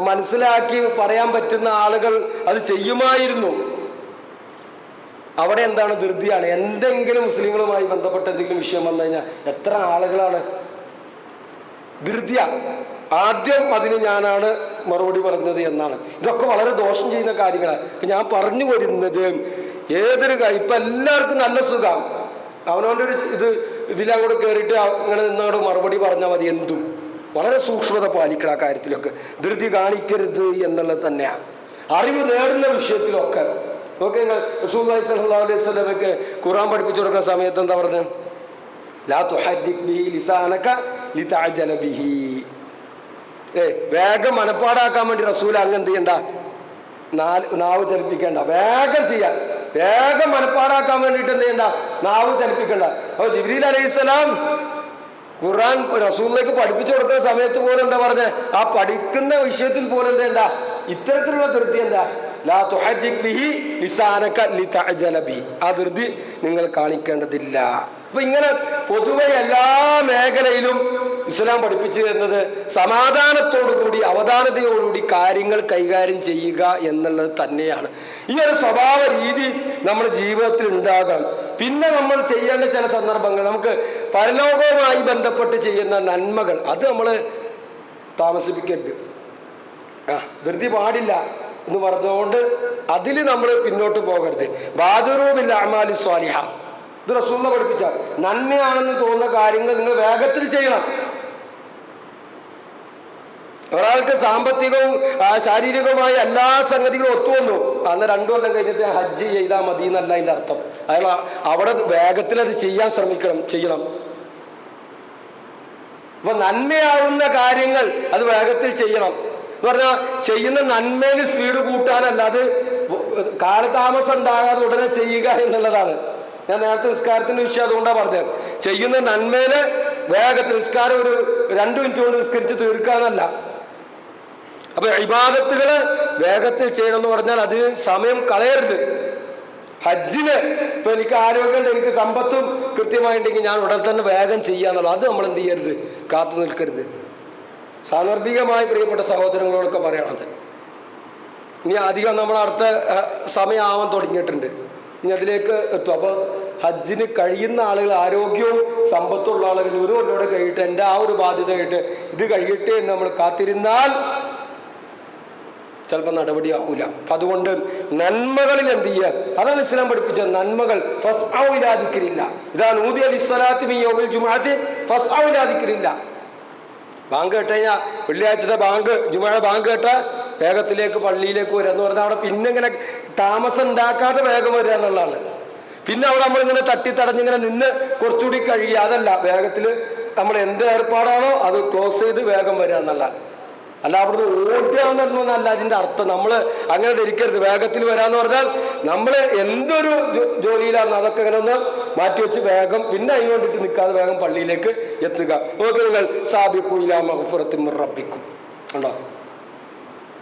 മനസ്സിലാക്കി പറയാൻ പറ്റുന്ന ആളുകൾ അത് ചെയ്യുമായിരുന്നു. അവിടെ എന്താണ്? ധൃതിയാണ്. എന്തെങ്കിലും മുസ്ലിങ്ങളുമായി ബന്ധപ്പെട്ട എന്തെങ്കിലും വിഷയം വന്നു കഴിഞ്ഞാൽ എത്ര ആളുകളാണ് ധൃതിയ. ആദ്യം അതിന് ഞാനാണ് മറുപടി പറഞ്ഞത് എന്നാണ്. ഇതൊക്കെ വളരെ ദോഷം ചെയ്യുന്ന കാര്യങ്ങളാണ്. ഞാൻ പറഞ്ഞു വരുന്നത് ഇപ്പൊ എല്ലാവർക്കും നല്ല സുഖം, അവനവൻ്റെ ഒരു ഇതിലങ്ങോട്ട് കയറിയിട്ട് ഇങ്ങനെ നിന്നങ്ങോട്ട് മറുപടി പറഞ്ഞാൽ മതി. എന്തും വളരെ സൂക്ഷ്മത പാലിക്കണം ആ കാര്യത്തിലൊക്കെ. ധൃതി കാണിക്കരുത് എന്നുള്ളത് തന്നെയാണ്. അറിവ് നേടുന്ന വിഷയത്തിലൊക്കെ നോക്കി, നിങ്ങൾ റസൂലുള്ളാഹി സ്വല്ലല്ലാഹു അലൈഹി വസല്ലമക്ക് ഖുർആൻ പഠിപ്പിച്ചു കൊടുക്കുന്ന സമയത്ത് എന്താ പറഞ്ഞത്? ലാ തുഹദ്ദിഖ് ബിഹി ലിസാനക ലിതഅജല ബിഹി. വേഗം മനപ്പാടാക്കാൻ വേണ്ടി റസൂൽ അങ്ങ് എന്ത് ചെയ്യണ്ട, നാവ് ചലിപ്പിക്കണ്ട, വേഗം ചെയ്യാൻ, വേഗം മനപ്പാടാക്കാൻ വേണ്ടിയിട്ട് എന്ത് ചെയ്യണ്ട, നാവ് ചലിപ്പിക്കണ്ട. അപ്പൊ ജിബ്രീൽ അലൈഹിസ്സലാം ഖുർആൻ റസൂലിലേക്ക് പഠിപ്പിച്ചു കൊടുക്കുന്ന സമയത്ത് പോലും എന്താ പറഞ്ഞത്? ആ പഠിക്കുന്ന വിഷയത്തിൽ പോലും എന്താ ചെയ്യണ്ട, ഇത്തരത്തിലുള്ള ധൃതി എന്താ, ലാ തുഹദ്ദിഖ് ബിഹി ലിസാനക ലിതഅജല ബിഹി, ആ ധൃതി നിങ്ങൾ കാണിക്കേണ്ടതില്ല. അപ്പൊ ഇങ്ങനെ പൊതുവെ എല്ലാ മേഖലയിലും ഇസ്ലാം പഠിപ്പിച്ചു തരുന്നത് സമാധാനത്തോടുകൂടി അവധാനതയോടുകൂടി കാര്യങ്ങൾ കൈകാര്യം ചെയ്യുക എന്നുള്ളത് തന്നെയാണ്. ഈ ഒരു സ്വഭാവ രീതി നമ്മുടെ ജീവിതത്തിൽ ഉണ്ടാകണം. പിന്നെ നമ്മൾ ചെയ്യേണ്ട ചില സന്ദർഭങ്ങൾ, നമുക്ക് പരലോകവുമായി ബന്ധപ്പെട്ട് ചെയ്യുന്ന നന്മകൾ അത് നമ്മൾ താമസിപ്പിക്കരുത്. ധൃതി പാടില്ല എന്ന് പറഞ്ഞുകൊണ്ട് അതിൽ നമ്മൾ പിന്നോട്ട് പോകരുത്. ബാദിറൂ ബിൽ അഅ്മാലി സ്വാലിഹ, ഇത് റസൂൽ പഠിപ്പിച്ച നന്മയാണെന്ന് തോന്നുന്ന കാര്യങ്ങൾ നിങ്ങൾ വേഗത്തിൽ ചെയ്യണം. ഒരാൾക്ക് സാമ്പത്തികവും ശാരീരികവുമായ എല്ലാ സംഗതികളും ഒത്തുവന്നു, അന്ന് 2 കൊല്ലം കഴിഞ്ഞിട്ട് ഹജ്ജ് ചെയ്താൽ മതി എന്നല്ല അതിൻ്റെ അർത്ഥം. അയാൾ അവിടെ വേഗത്തിൽ അത് ചെയ്യാൻ ചെയ്യണം. അപ്പൊ നന്മയാവുന്ന കാര്യങ്ങൾ അത് വേഗത്തിൽ ചെയ്യണം എന്ന് പറഞ്ഞാൽ ചെയ്യുന്ന നന്മയിൽ സ്പീഡ് കൂട്ടാനല്ല, അത് കാലതാമസം ഉണ്ടാകാതെ ഉടനെ ചെയ്യുക എന്നുള്ളതാണ്. ഞാൻ നേരത്തെ നിസ്കാരത്തിന്റെ വിഷയം അതുകൊണ്ടാണ് പറഞ്ഞത്. ചെയ്യുന്ന നന്മയില് വേഗത്തിൽ നിസ്കാരം ഒരു 2 മിനിറ്റ് കൊണ്ട് നിസ്കരിച്ച് തീർക്കാനല്ല. അപ്പൊ ഇബാദത്തുകള് വേഗത്തിൽ ചെയ്യണം എന്ന് പറഞ്ഞാൽ അതിന് സമയം കളയരുത്. ഹജ്ജിന് ഇപ്പൊ എനിക്ക് ആരോഗ്യമുണ്ട്, എനിക്ക് സമ്പത്തും കൃത്യമായിട്ടുണ്ടെങ്കിൽ ഞാൻ ഉടൻ തന്നെ വേഗം ചെയ്യാന്നുള്ളത്, അത് നമ്മൾ എന്ത് ചെയ്യരുത്, കാത്തു നിൽക്കരുത്. സാന്ദർഭികമായി പ്രിയപ്പെട്ട സഹോദരങ്ങളോടൊക്കെ പറയണത് ഇനി അധികം നമ്മൾ അടുത്ത സമയമാവാൻ തുടങ്ങിയിട്ടുണ്ട്, ഇനി അതിലേക്ക് എത്തും. അപ്പോൾ ഹജ്ജിന് കഴിയുന്ന ആളുകൾ, ആരോഗ്യവും സമ്പത്തുള്ള ആളുകൾ ഒരു കൊല്ലൂടെ കഴിയിട്ട് എൻ്റെ ആ ഒരു ബാധ്യത ആയിട്ട് ഇത് കഴിയട്ടെ എന്ന് നമ്മൾ കാത്തിരുന്നാൽ ചിലപ്പോൾ നടപടിയാവൂല. അപ്പം അതുകൊണ്ട് നന്മകളിൽ എന്ത് ചെയ്യുക, അതാണ് ഇസ്ലാം പഠിപ്പിച്ചത്. നന്മകൾ ഫസ്ഔലാദിക്കില്ല, ഇതാണ് ഊദിയ ലിസ്സലാത്തി മിൻ യൗമിൽ ജുമുഅത്തി ഫസ്ഔലാദിക്കില്ല. ബാങ്ക് കേട്ട് കഴിഞ്ഞാൽ വെള്ളിയാഴ്ചത്തെ ബാങ്ക്, ജുമുഅ ബാങ്ക് കേട്ട വേഗത്തിലേക്ക് പള്ളിയിലേക്ക് വരിക എന്ന് പറഞ്ഞാൽ അവിടെ പിന്നെ ഇങ്ങനെ താമസം ഉണ്ടാക്കാതെ വേഗം വരിക എന്നുള്ളതാണ്. പിന്നെ അവിടെ നമ്മളിങ്ങനെ തട്ടിത്തടഞ്ഞിങ്ങനെ നിന്ന് കുറച്ചുകൂടി കഴിയുക, അതല്ല, വേഗത്തിൽ നമ്മൾ എന്ത് ഏർപ്പാടാണോ അത് ക്ലോസ് ചെയ്ത് വേഗം വരിക എന്നുള്ള. അല്ല അവിടുന്ന് ഓടിയാവുന്നല്ല അതിൻ്റെ അർത്ഥം. നമ്മൾ അങ്ങനെ ധരിക്കരുത്. വേഗത്തിൽ വരാന്ന് പറഞ്ഞാൽ നമ്മൾ എന്തൊരു ജോലിയിലാണ് അതൊക്കെ ഇങ്ങനെ ഒന്ന് മാറ്റിവെച്ച് വേഗം പിന്നെ അതിന് വേണ്ടിയിട്ട് നിൽക്കാതെ വേഗം പള്ളിയിലേക്ക് എത്തുക. നോക്കി നിങ്ങൾ സാബിഖു ഇലാ മഗ്ഫിറത്തിൻ മിർ റബ്ബിക്കും ഉണ്ടോ,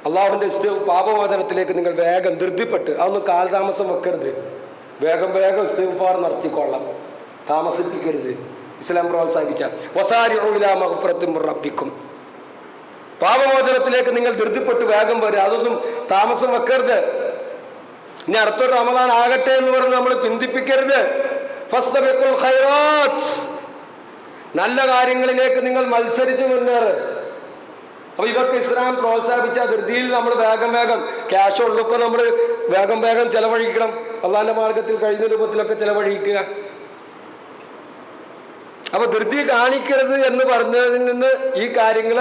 അള്ളാഹുവിൻ്റെ പാപമോചനത്തിലേക്ക് നിങ്ങൾ വേഗം ധൃതിപ്പെട്ട് അതൊന്നും കാലതാമസം വെക്കരുത്. വേഗം വേഗം ഇസ്തിഗ്ഫാർ നടത്തിക്കൊള്ളാം, താമസിപ്പിക്കരുത്. ഇസ്ലാം പ്രോത്സാഹിപ്പിച്ച വസാരിഉ ഇലാ മഗ്ഫിറത്തിൻ മിർ റബ്ബിക്കും, പാപമോചനത്തിലേക്ക് നിങ്ങൾ ധൃതിപ്പെട്ട് വേഗം വരിക, അതൊന്നും താമസം വെക്കരുത്. ഇനി അടുത്തൊരു റമദാൻ ആകട്ടെ എന്ന് പറഞ്ഞ് നമ്മൾ പിന്തിപ്പിക്കരുത്. ഫസ്തബിഖുൽ ഖൈറാത്ത്, നല്ല കാര്യങ്ങളിലേക്ക് നിങ്ങൾ മത്സരിച്ച് മുന്നേറ്. അപ്പൊ ഇതൊക്കെ ഇസ്ലാം പ്രോത്സാഹിപ്പിച്ച ധൃതിയിൽ നമ്മൾ വേഗം വേഗം ക്യാഷ് ഉള്ളപ്പോൾ നമ്മൾ വേഗം വേഗം ചെലവഴിക്കണം. അള്ളാന്റെ മാർഗത്തിൽ കഴിയുന്ന രൂപത്തിലൊക്കെ ചെലവഴിക്കുക. അപ്പൊ ധൃതി കാണിക്കരുത് എന്ന് പറഞ്ഞതിൽ നിന്ന് ഈ കാര്യങ്ങൾ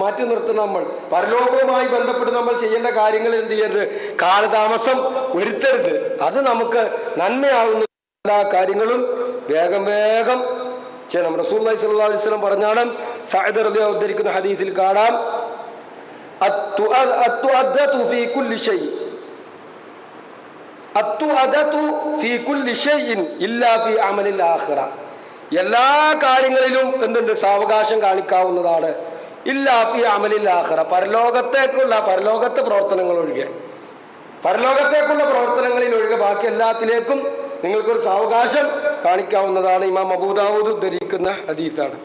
മാറ്റി നിർത്തണം. നമ്മൾ പരലോകവുമായി ബന്ധപ്പെട്ട് നമ്മൾ ചെയ്യേണ്ട കാര്യങ്ങൾ എന്ത് ചെയ്യരുത്, കാലതാമസം വരുത്തരുത്. അത് നമുക്ക് നന്മയാകുന്ന എല്ലാ കാര്യങ്ങളും വേഗം വേഗം ചെയ്യണം. റസൂലുള്ളാഹി സ്വല്ലല്ലാഹു അലൈഹി വസല്ലം പറഞ്ഞാണ്, സഅദ് റളിയല്ലാഹു അൻഹു ഉദ്ധരിക്കുന്ന ഹദീസിൽ കാണാം, അത്തുഅദ്ദതു ഫീ കുല്ലി ഷൈ, അത്തുഅദ്ദതു ഫീ കുല്ലി ഷൈഇൻ ഇല്ലാ ഫീ അമലിൽ ആഖിറ, എല്ലാ കാര്യങ്ങളിലും എന്തുണ്ട്, സാവകാശം കാണിക്കാവുന്നതാണ്. ഇല്ലാ ഫീ അമലിൽ ആഖിറ, പരലോകത്തെ പ്രവർത്തനങ്ങൾ ഒഴികെ, പരലോകത്തേക്കുള്ള പ്രവർത്തനങ്ങളിൽ ഒഴികെ ബാക്കി എല്ലാത്തിലേക്കും നിങ്ങൾക്കൊരു സാവകാശം കാണിക്കാവുന്നതാണ്. ഇമാം അബൂ ദാവൂദ് ഉദ്ധരിക്കുന്ന ഹദീസാണ്.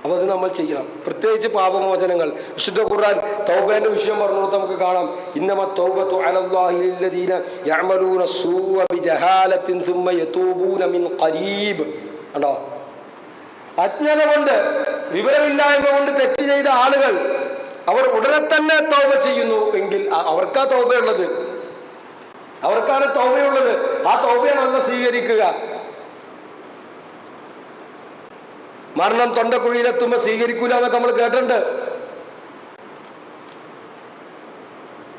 അപ്പോൾ അത് നമ്മൾ ചെയ്യണം. പ്രത്യേകിച്ച് പാപമോചനങ്ങൾ. വിശുദ്ധ ഖുർആൻ തൗബേന്റെ വിഷയം പറഞ്ഞുകൊണ്ട് നമുക്ക് കാണാം, ഇന്നമ തൗബതു അലല്ലാഹി ലില്ലദീന യഅമലൂന സൂഅ ബിജഹാലത്തിൻ സുമ്മ യതൂബൂന മിൻ ഖരീബ്. കണ്ടോ, അജ്ഞത കൊണ്ട്, വിവരമില്ലായ്മ കൊണ്ട് തെറ്റ് ചെയ്ത ആളുകൾ അവർ ഉടനെ തന്നെ തൗബ ചെയ്യുന്നു എങ്കിൽ അവർക്കാ തൗബയുള്ളത്, അവർക്കാണ് തൗബയുള്ളത്. ആ തൗബയാണ് അല്ലാഹു സ്വീകരിക്കുക. മരണം തൊണ്ടക്കുഴിയിലെത്തുമ്പോൾ സ്വീകരിക്കൂല എന്നൊക്കെ നമ്മൾ കേട്ടിട്ടുണ്ട്.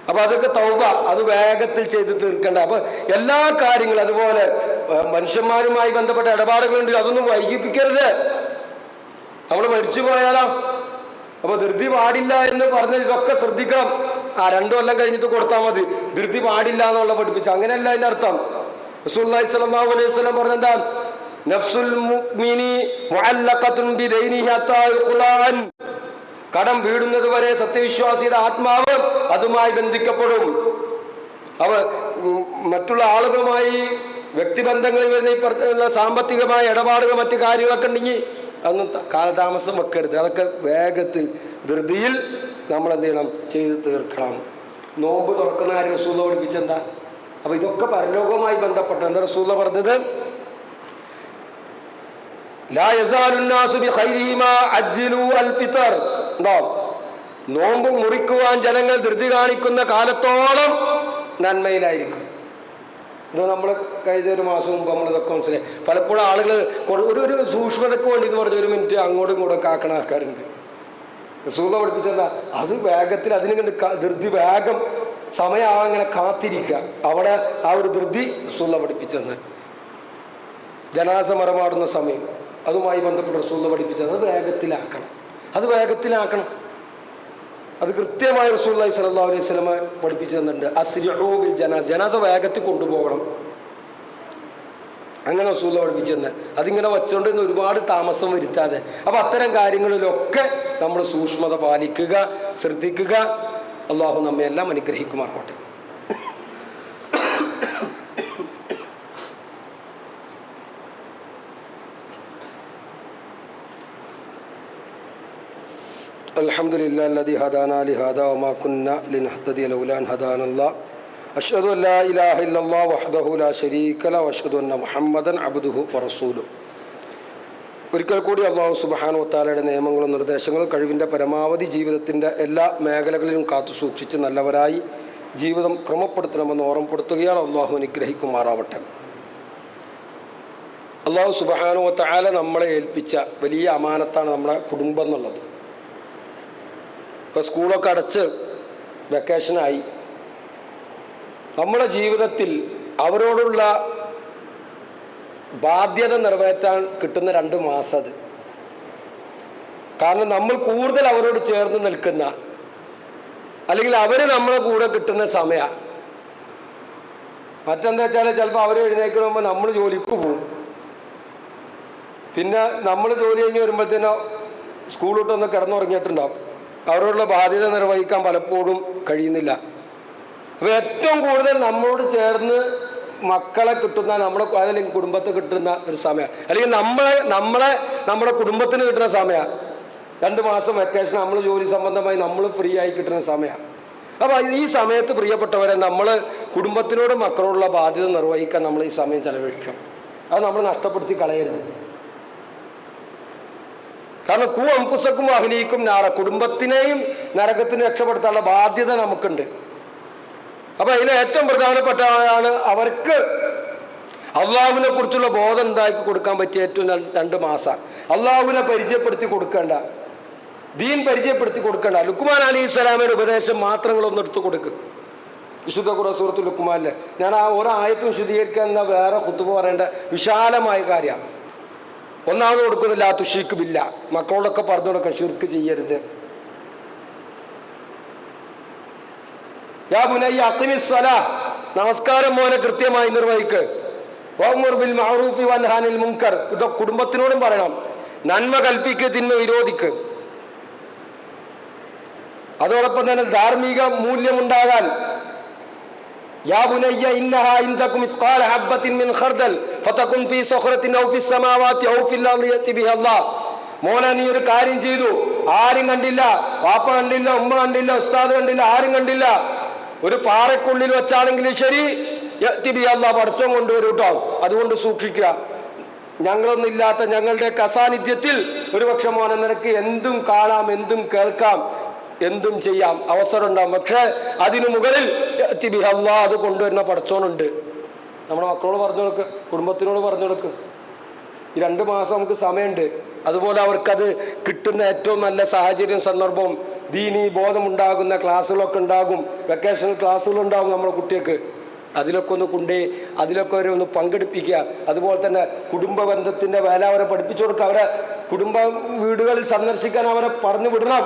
അപ്പൊ അതൊക്കെ തൗബ, അത് വേഗത്തിൽ ചെയ്ത് തീർക്കേണ്ട. അപ്പൊ എല്ലാ കാര്യങ്ങളും അതുപോലെ മനുഷ്യന്മാരുമായി ബന്ധപ്പെട്ട ഇടപാടുകളുണ്ട്, അതൊന്നും വൈകിപ്പിക്കരുത്. നമ്മൾ മരിച്ചു പോയാലോ, അപ്പൊ ധൃതി പാടില്ല എന്ന് പറഞ്ഞ് ഇതൊക്കെ ശ്രദ്ധിക്കണം. 2 കൊല്ലം കഴിഞ്ഞിട്ട് കൊടുത്താൽ മതി, ധൃതി പാടില്ല എന്നുള്ള പഠിപ്പിച്ചു. അങ്ങനെയല്ല അതിന്റെ അർത്ഥം. റസൂലുള്ളാഹി സ്വല്ലല്ലാഹു അലൈഹി വസല്ലം പറഞ്ഞെന്താ, നഫ്സുൽ മുഅ്മിനി മുഅല്ലഖത്തുൻ ബിദൈനിഹി ഹത്താ യുഖ്ലാഅൻ, കടം വീടുന്നത് വരെ സത്യവിശ്വാസിയുടെ ആത്മാവ് അതുമായി ബന്ധിക്കപ്പെടും. അവ മറ്റുള്ള ആളുകളുമായി വ്യക്തിബന്ധങ്ങളിൽ വരുന്ന സാമ്പത്തികമായ ഇടപാടുകൾ, മറ്റു കാര്യങ്ങളൊക്കെ ഉണ്ടെങ്കിൽ അതൊന്നും കാലതാമസം വെക്കരുത്. അതൊക്കെ വേഗത്തിൽ ധൃതിയിൽ നമ്മൾ എന്ത് ചെയ്യണം, ചെയ്ത് തീർക്കണം. നോമ്പ് തുറക്കുന്ന കാര്യം റസൂല പഠിപ്പിച്ചെന്താ, അപ്പൊ ഇതൊക്കെ പരലോകവുമായി ബന്ധപ്പെട്ട എന്താ റസൂല പറഞ്ഞത്, ലാ യസാലുന്നാസു ബിഖൈരിഹി മാ അജ്ലു അൽ ഫിത്ർ. നോമ്പ് മുറിക്കുവാൻ ജനങ്ങൾ ധൃതി കാണിക്കുന്ന കാലത്തോളം നന്മയിലായിരിക്കും. ഇത് നമ്മൾ കഴിഞ്ഞ 1 മാസം മുമ്പ് നമ്മളിതൊക്കെ മനസ്സിലായി. പലപ്പോഴും ആളുകൾ ഒരു സൂക്ഷ്മതയ്ക്ക് വേണ്ടി എന്ന് പറഞ്ഞ 1 മിനിറ്റ് അങ്ങോട്ടും ഇങ്ങോട്ടൊക്കെ ആക്കണ ആൾക്കാരുണ്ട്. റസൂല പഠിപ്പിച്ചെന്താ, അത് വേഗത്തിൽ അതിന് ധൃതി വേഗം സമയം അങ്ങനെ കാത്തിരിക്കുക. അവിടെ ആ ഒരു ധൃതി റസൂല പഠിപ്പിച്ചെന്ന്. ജനാസ മറമാടുന്ന സമയം അതുമായി ബന്ധപ്പെട്ട് റസൂല പഠിപ്പിച്ചത് അത് വേഗത്തിലാക്കണം, അത് വേഗത്തിലാക്കണം. അത് കൃത്യമായി റസൂലുള്ളാഹി സ്വല്ലല്ലാഹു അലൈഹി വസല്ലം പഠിപ്പിച്ചു തന്നിട്ടുണ്ട്. അസ്രിഉ ബിൽ ജനാസ, ജനാസ വേഗത്തിൽ കൊണ്ടുപോകണം. അങ്ങനെ റസൂലുള്ളാഹി പഠിപ്പിച്ചു തന്നെ. അതിങ്ങനെ വച്ചുകൊണ്ട് ഒരുപാട് താമസം വരുത്താതെ. അപ്പം അത്തരം കാര്യങ്ങളിലൊക്കെ നമ്മൾ സൂക്ഷ്മത പാലിക്കുക, ശ്രദ്ധിക്കുക. അള്ളാഹു നമ്മെ എല്ലാം അനുഗ്രഹിക്കുമാറാവട്ടെ. അൽഹംദുലില്ലാഹി അല്ലദീ ഹദാനാ ലിഹാദാ വമാ കുന്നാ ലിനഹ്തദിയ ലൗലാ അൻ ഹദാനല്ലാഹ് അഷ്ഹദു അൻ ലാ ഇലാഹ ഇല്ലല്ലാഹ് വഹ്ദഹു ലാ ശരീക ലഹു വഅഷ്ഹദു അന്ന മുഹമ്മദൻ അബ്ദുഹു വറസൂലുഹു. ഒരിക്കൽ കൂടി അല്ലാഹു സുബ്ഹാനഹു വ തആലയുടെ നിയമങ്ങളും നിർദ്ദേശങ്ങളും കഴിവിൻ്റെ പരമാവധി ജീവിതത്തിൻ്റെ എല്ലാ മേഖലകളിലും കാത്തു സൂക്ഷിച്ച് നല്ലവരായി ജീവിതം ക്രമപ്പെടുത്തണമെന്ന് ഓർമ്മപ്പെടുത്തുകയാണ്. അല്ലാഹു അനുഗ്രഹിക്കുമാറാവട്ടെ. അല്ലാഹു സുബ്ഹാനഹു വ തആല നമ്മളെ ഏൽപ്പിച്ച വലിയ അമാനത്താണ് നമ്മുടെ കുടുംബം എന്നുള്ളത്. ഇപ്പോൾ സ്കൂളൊക്കെ അടച്ച് വെക്കേഷനായി നമ്മുടെ ജീവിതത്തിൽ അവരോടുള്ള ബാധ്യത നിറവേറ്റാൻ കിട്ടുന്ന 2 മാസം അത്. കാരണം നമ്മൾ കൂടുതൽ അവരോട് ചേർന്ന് നിൽക്കുന്ന, അല്ലെങ്കിൽ അവർ നമ്മളെ കൂടെ കിട്ടുന്ന സമയം. മറ്റെന്താ വെച്ചാൽ ചിലപ്പോൾ അവർ എഴുന്നേൽക്കുമ്പോൾ നമ്മൾ ജോലിക്ക് പോകും. പിന്നെ നമ്മൾ ജോലി കഴിഞ്ഞ് വരുമ്പോഴത്തേനോ സ്കൂൾ വിട്ടൊന്ന് കിടന്നുറങ്ങിയിട്ടുണ്ടാവും. അവരോടുള്ള ബാധ്യത നിർവഹിക്കാൻ പലപ്പോഴും കഴിയുന്നില്ല. അപ്പോൾ ഏറ്റവും കൂടുതൽ നമ്മളോട് ചേർന്ന് മക്കളെ കിട്ടുന്ന, അല്ലെങ്കിൽ കുടുംബത്തെ കിട്ടുന്ന ഒരു സമയം, അല്ലെങ്കിൽ നമ്മുടെ കുടുംബത്തിന് കിട്ടുന്ന സമയം 2 മാസം വെക്കേഷൻ നമ്മൾ ജോലി സംബന്ധമായി നമ്മൾ ഫ്രീ ആയി കിട്ടുന്ന സമയം. അപ്പോൾ ഈ സമയത്ത് പ്രിയപ്പെട്ടവരെ നമ്മൾ കുടുംബത്തിനോടും മക്കളോടുള്ള ബാധ്യത നിർവഹിക്കാൻ നമ്മൾ ഈ സമയം ചെലവഴിക്കണം. അത് നമ്മൾ നഷ്ടപ്പെടുത്തി കളയരുത്. കാരണം കൂ അംഫുസക്കും അഹ്ലീക്കും നാറ, കുടുംബത്തിനെയും നരകത്തിനെ രക്ഷപ്പെടുത്താനുള്ള ബാധ്യത നമുക്കുണ്ട്. അപ്പം അതിൽ ഏറ്റവും പ്രധാനപ്പെട്ടതാണ് അവർക്ക് അള്ളാഹുവിനെ കുറിച്ചുള്ള ബോധം ഉണ്ടാക്കി കൊടുക്കാൻ പറ്റിയ ഏറ്റവും 2 മാസം. അള്ളാഹുവിനെ പരിചയപ്പെടുത്തി കൊടുക്കേണ്ട, ദീൻ പരിചയപ്പെടുത്തി കൊടുക്കേണ്ട. ലുക്മാൻ അലൈഹിസ്സലാമയുടെ ഉപദേശം മാത്രങ്ങളൊന്നും എടുത്തു കൊടുക്കുക. വിശുദ്ധ ഖുർആൻ സൂറത്തുൽ ലുക്മാനിലെ ഞാൻ ആ ഒരായത്തും വിശദീകരിക്കാൻ വേറെ ഖുതുബ പറയേണ്ട വിശാലമായ കാര്യമാണ്. ഒന്നാമത് കൊടുക്കുന്നില്ല ലാ തുശ്രിക് ബില്ലാഹ്, മക്കളോടൊക്കെ പറഞ്ഞു കൊടുക്കുക ശിർക്ക് ചെയ്യരുത്. യാ ബുനയ്യ അഖിമിസ് സ്വലാഹ്, നമസ്കാരം മോനെ കൃത്യമായി നിർവഹിക്ക്. വഅ്മുർ ബിൽ മഅറൂഫി വൻഹ അനിൽ മുൻകർ, ഇത് കുടുംബത്തിനോടും പറയണം. നന്മ കൽപ്പിക്ക്, തിന്മ വിരോധിക്ക്. അതോടൊപ്പം തന്നെ ധാർമ്മിക മൂല്യമുണ്ടാകാൻ യാ ബുനയ്യ ഇന്നഹാ ഇൻ തകും മിസ്ഖാല ഹബ്ബത്തിൻ മിൻ ഖർദൽ ഫതകുൻ ഫീ സഖറത്തിൻ ഔ ഫിസ് സമാവാതി ഔ ഫിൽ അർളി യഅതി ബിഹി അല്ലാഹ്. മോനെ നീ ഒരു കാര്യം ചെയ്തു, ആരും കണ്ടില്ല, വാപ്പ കണ്ടില്ല, ഉമ്മ കണ്ടില്ല, ഉസ്താദ് കണ്ടില്ല, ആരും കണ്ടില്ല, ഒരു പാറക്കുള്ളിൽ വെച്ചാണെങ്കിലും ശരി യഅതി ബിഹി അല്ലാഹ്, പടച്ചോൻ കൊണ്ടുവരും കേട്ടോ. അതുകൊണ്ട് സൂക്ഷിക്കുക. ഞങ്ങളൊന്നില്ലാത്ത ഞങ്ങളുടെ അസാന്നിധ്യത്തിൽ ഒരുപക്ഷെ മോനെ നിനക്ക് എന്തും കാണാം, എന്തും കേൾക്കാം, എന്തും ചെയ്യാം, അവസരം ഉണ്ടാകും. പക്ഷെ അതിനു മുകളിൽ അള്ളാഹ് അത് കൊണ്ടുവരുന്ന പടച്ചോനുണ്ട്. നമ്മുടെ മക്കളോട് പറഞ്ഞു കൊടുക്ക്, കുടുംബത്തിനോട് പറഞ്ഞു കൊടുക്ക്. ഈ 2 മാസം നമുക്ക് സമയമുണ്ട്. അതുപോലെ അവർക്കത് കിട്ടുന്ന ഏറ്റവും നല്ല സാഹചര്യം, സന്ദർഭവും, ദീനീ ബോധമുണ്ടാകുന്ന ക്ലാസ്സുകളൊക്കെ ഉണ്ടാകും, വെക്കേഷണൽ ക്ലാസ്സുകളുണ്ടാകും നമ്മുടെ കുട്ടികൾക്ക്. അതിലൊക്കെ ഒന്ന് കൊണ്ടേ അതിലൊക്കെ അവരെ ഒന്ന് പങ്കെടുപ്പിക്കുക. അതുപോലെ തന്നെ കുടുംബ ബന്ധത്തിൻ്റെ വില അവരെ പഠിപ്പിച്ചു കൊടുക്കുക. അവരെ കുടുംബ വീടുകളിൽ സന്ദർശിക്കാൻ അവരെ പറഞ്ഞു വിടണം.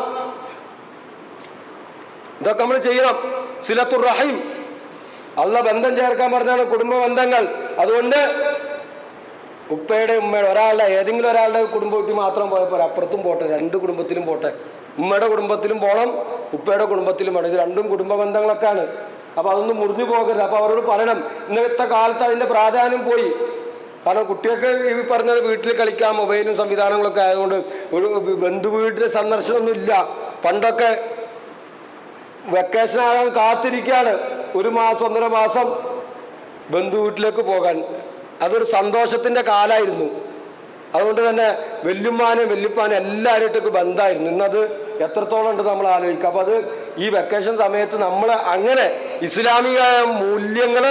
ഇതൊക്കെ നമ്മൾ ചെയ്യണം. സിലത്തുർ റഹീം, അള്ളാഹ് ബന്ധം ചേർക്കാൻ പറഞ്ഞാണ് കുടുംബ ബന്ധങ്ങൾ. അതുകൊണ്ട് ഉപ്പയുടെ ഉമ്മയുടെ ഒരാളുടെ ഏതെങ്കിലും ഒരാളുടെ കുടുംബ വീട്ടിൽ മാത്രം പോയപ്പോൾ അപ്പുറത്തും പോട്ടെ, 2 കുടുംബത്തിലും പോട്ടെ. ഉമ്മയുടെ കുടുംബത്തിലും പോകണം, ഉപ്പയുടെ കുടുംബത്തിലും പോകണം. ഇത് 2 കുടുംബ ബന്ധങ്ങളൊക്കെയാണ്. അപ്പോൾ അതൊന്നും മുറിഞ്ഞു പോകരുത്. അപ്പോൾ അവരോട് പറയണം. ഇന്നത്തെ കാലത്ത് അതിൻ്റെ പ്രാധാന്യം പോയി. കാരണം കുട്ടികൾക്ക് ഈ പറഞ്ഞത് വീട്ടിൽ കളിക്കാൻ മൊബൈലും സംവിധാനങ്ങളൊക്കെ ആയതുകൊണ്ട് ഒരു ബന്ധുവീട്ടിലെ സന്ദർശനമൊന്നും ഇല്ല. പണ്ടൊക്കെ വെക്കേഷൻ ആകാൻ കാത്തിരിക്കുകയാണ്, 1 മാസം 1.5 മാസം ബന്ധു വീട്ടിലേക്ക് പോകാൻ. അതൊരു സന്തോഷത്തിൻ്റെ കാലമായിരുന്നു. അതുകൊണ്ട് തന്നെ വല്യുമ്മാനും വല്യപ്പാനും എല്ലാവരുമായിട്ടൊക്കെ ബന്ധമായിരുന്നു. ഇന്നത് എത്രത്തോളം ഉണ്ട് നമ്മൾ ആലോചിക്കുക. അപ്പോൾ അത് ഈ വെക്കേഷൻ സമയത്ത് നമ്മൾ അങ്ങനെ ഇസ്ലാമിക മൂല്യങ്ങൾ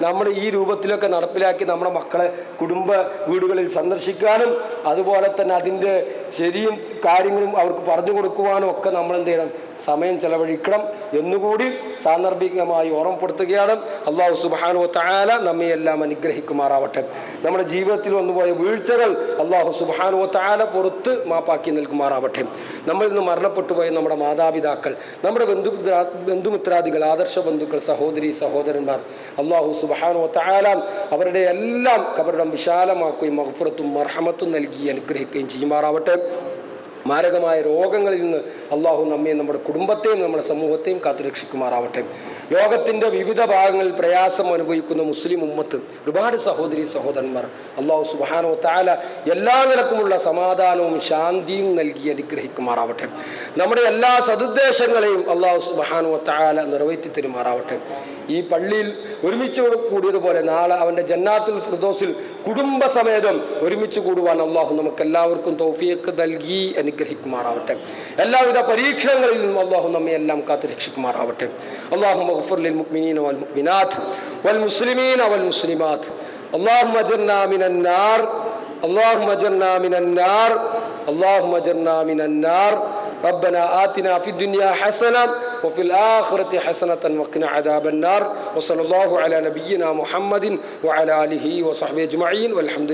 നമ്മൾ ഈ രൂപത്തിലൊക്കെ നടപ്പിലാക്കി നമ്മുടെ മക്കളെ കുടുംബ വീടുകളിൽ സന്ദർശിക്കാനും അതുപോലെ തന്നെ അതിൻ്റെ ശരിയും കാര്യങ്ങളും അവർക്ക് പറഞ്ഞു കൊടുക്കുവാനും ഒക്കെ നമ്മൾ എന്ത് ചെയ്യണം, സമയം ചെലവഴിക്കണം എന്നുകൂടി സാന്ദർഭികമായി ഓർമ്മപ്പെടുത്തുകയാണ്. അല്ലാഹു സുബ്ഹാനഹു വ തആല നമ്മെ എല്ലാം അനുഗ്രഹിക്കുമാറാവട്ടെ. നമ്മുടെ ജീവിതത്തിൽ വന്നുപോയ വീഴ്ചകൾ അല്ലാഹു സുബ്ഹാനഹു വ തആല പുറത്ത് മാപ്പാക്കി നൽകുമാറാവട്ടെ. നമ്മളിൽ നിന്ന് മരണപ്പെട്ടു പോയ നമ്മുടെ മാതാപിതാക്കൾ, നമ്മുടെ ബന്ധുമിത്രാദികൾ, ആദർശ ബന്ധുക്കൾ, സഹോദരി സഹോദരന്മാർ, അല്ലാഹു സുബ്ഹാനഹു വ തആല അവരുടെ എല്ലാം കബറിടം വിശാലമാക്കുകയും മഗ്ഫിറത്തും മർഹമത്തും നൽകി അനുഗ്രഹിക്കുകയും ചെയ്യുമാറാവട്ടെ. മാരകമായ രോഗങ്ങളിൽ നിന്ന് അള്ളാഹു നമ്മയും നമ്മുടെ കുടുംബത്തെയും നമ്മുടെ സമൂഹത്തെയും കാത്തുരക്ഷിക്കുമാറാവട്ടെ. ലോകത്തിൻ്റെ വിവിധ ഭാഗങ്ങളിൽ പ്രയാസം അനുഭവിക്കുന്ന മുസ്ലിം ഉമ്മത്ത് ഒരുപാട് സഹോദരി സഹോദരന്മാർ അള്ളാഹു സുബ്ഹാനഹു വ തആല എല്ലാ നിലക്കുമുള്ള സമാധാനവും ശാന്തിയും നൽകി അനുഗ്രഹിക്കുമാറാവട്ടെ. നമ്മുടെ എല്ലാ സദുദ്ദേശങ്ങളെയും അള്ളാഹു സുബ്ഹാനഹു വ തആല നിറവേറ്റി തരുമാറാവട്ടെ. ഈ പള്ളിയിൽ ഒരുമിച്ച് കൂടിയതുപോലെ നാളെ അവൻ്റെ ജന്നാത്തുൽ ഫിർദൗസിൽ കുടുംബസമേതം ഒരുമിച്ച് കൂടുവാൻ അള്ളാഹു നമുക്ക് എല്ലാവർക്കും തൗഫീഖ് നൽകി അനുഗ്രഹിക്കുമാറാവട്ടെ. എല്ലാവിധ പരീക്ഷണങ്ങളിൽ നിന്നും അള്ളാഹു നമ്മെ എല്ലാം കാത്തുരക്ഷിക്കുമാറാവട്ടെ. അല്ലാഹുമ്മ ഗ്ഫിർ ലിൽ മുഅ്മിനീന വൽ മുഅ്മിനാത്ത് വൽ മുസ്ലിമീന വൽ മുസ്ലിമാത്ത്. اللهم اجرنا من النار اللهم اجرنا من النار اللهم اجرنا من النار. ربنا آتنا في الدنيا حسنة وفي الآخرة حسنة وقنا عذاب النار. وصلى الله على نبينا محمد وعلى آله وصحبه أجمعين والحمد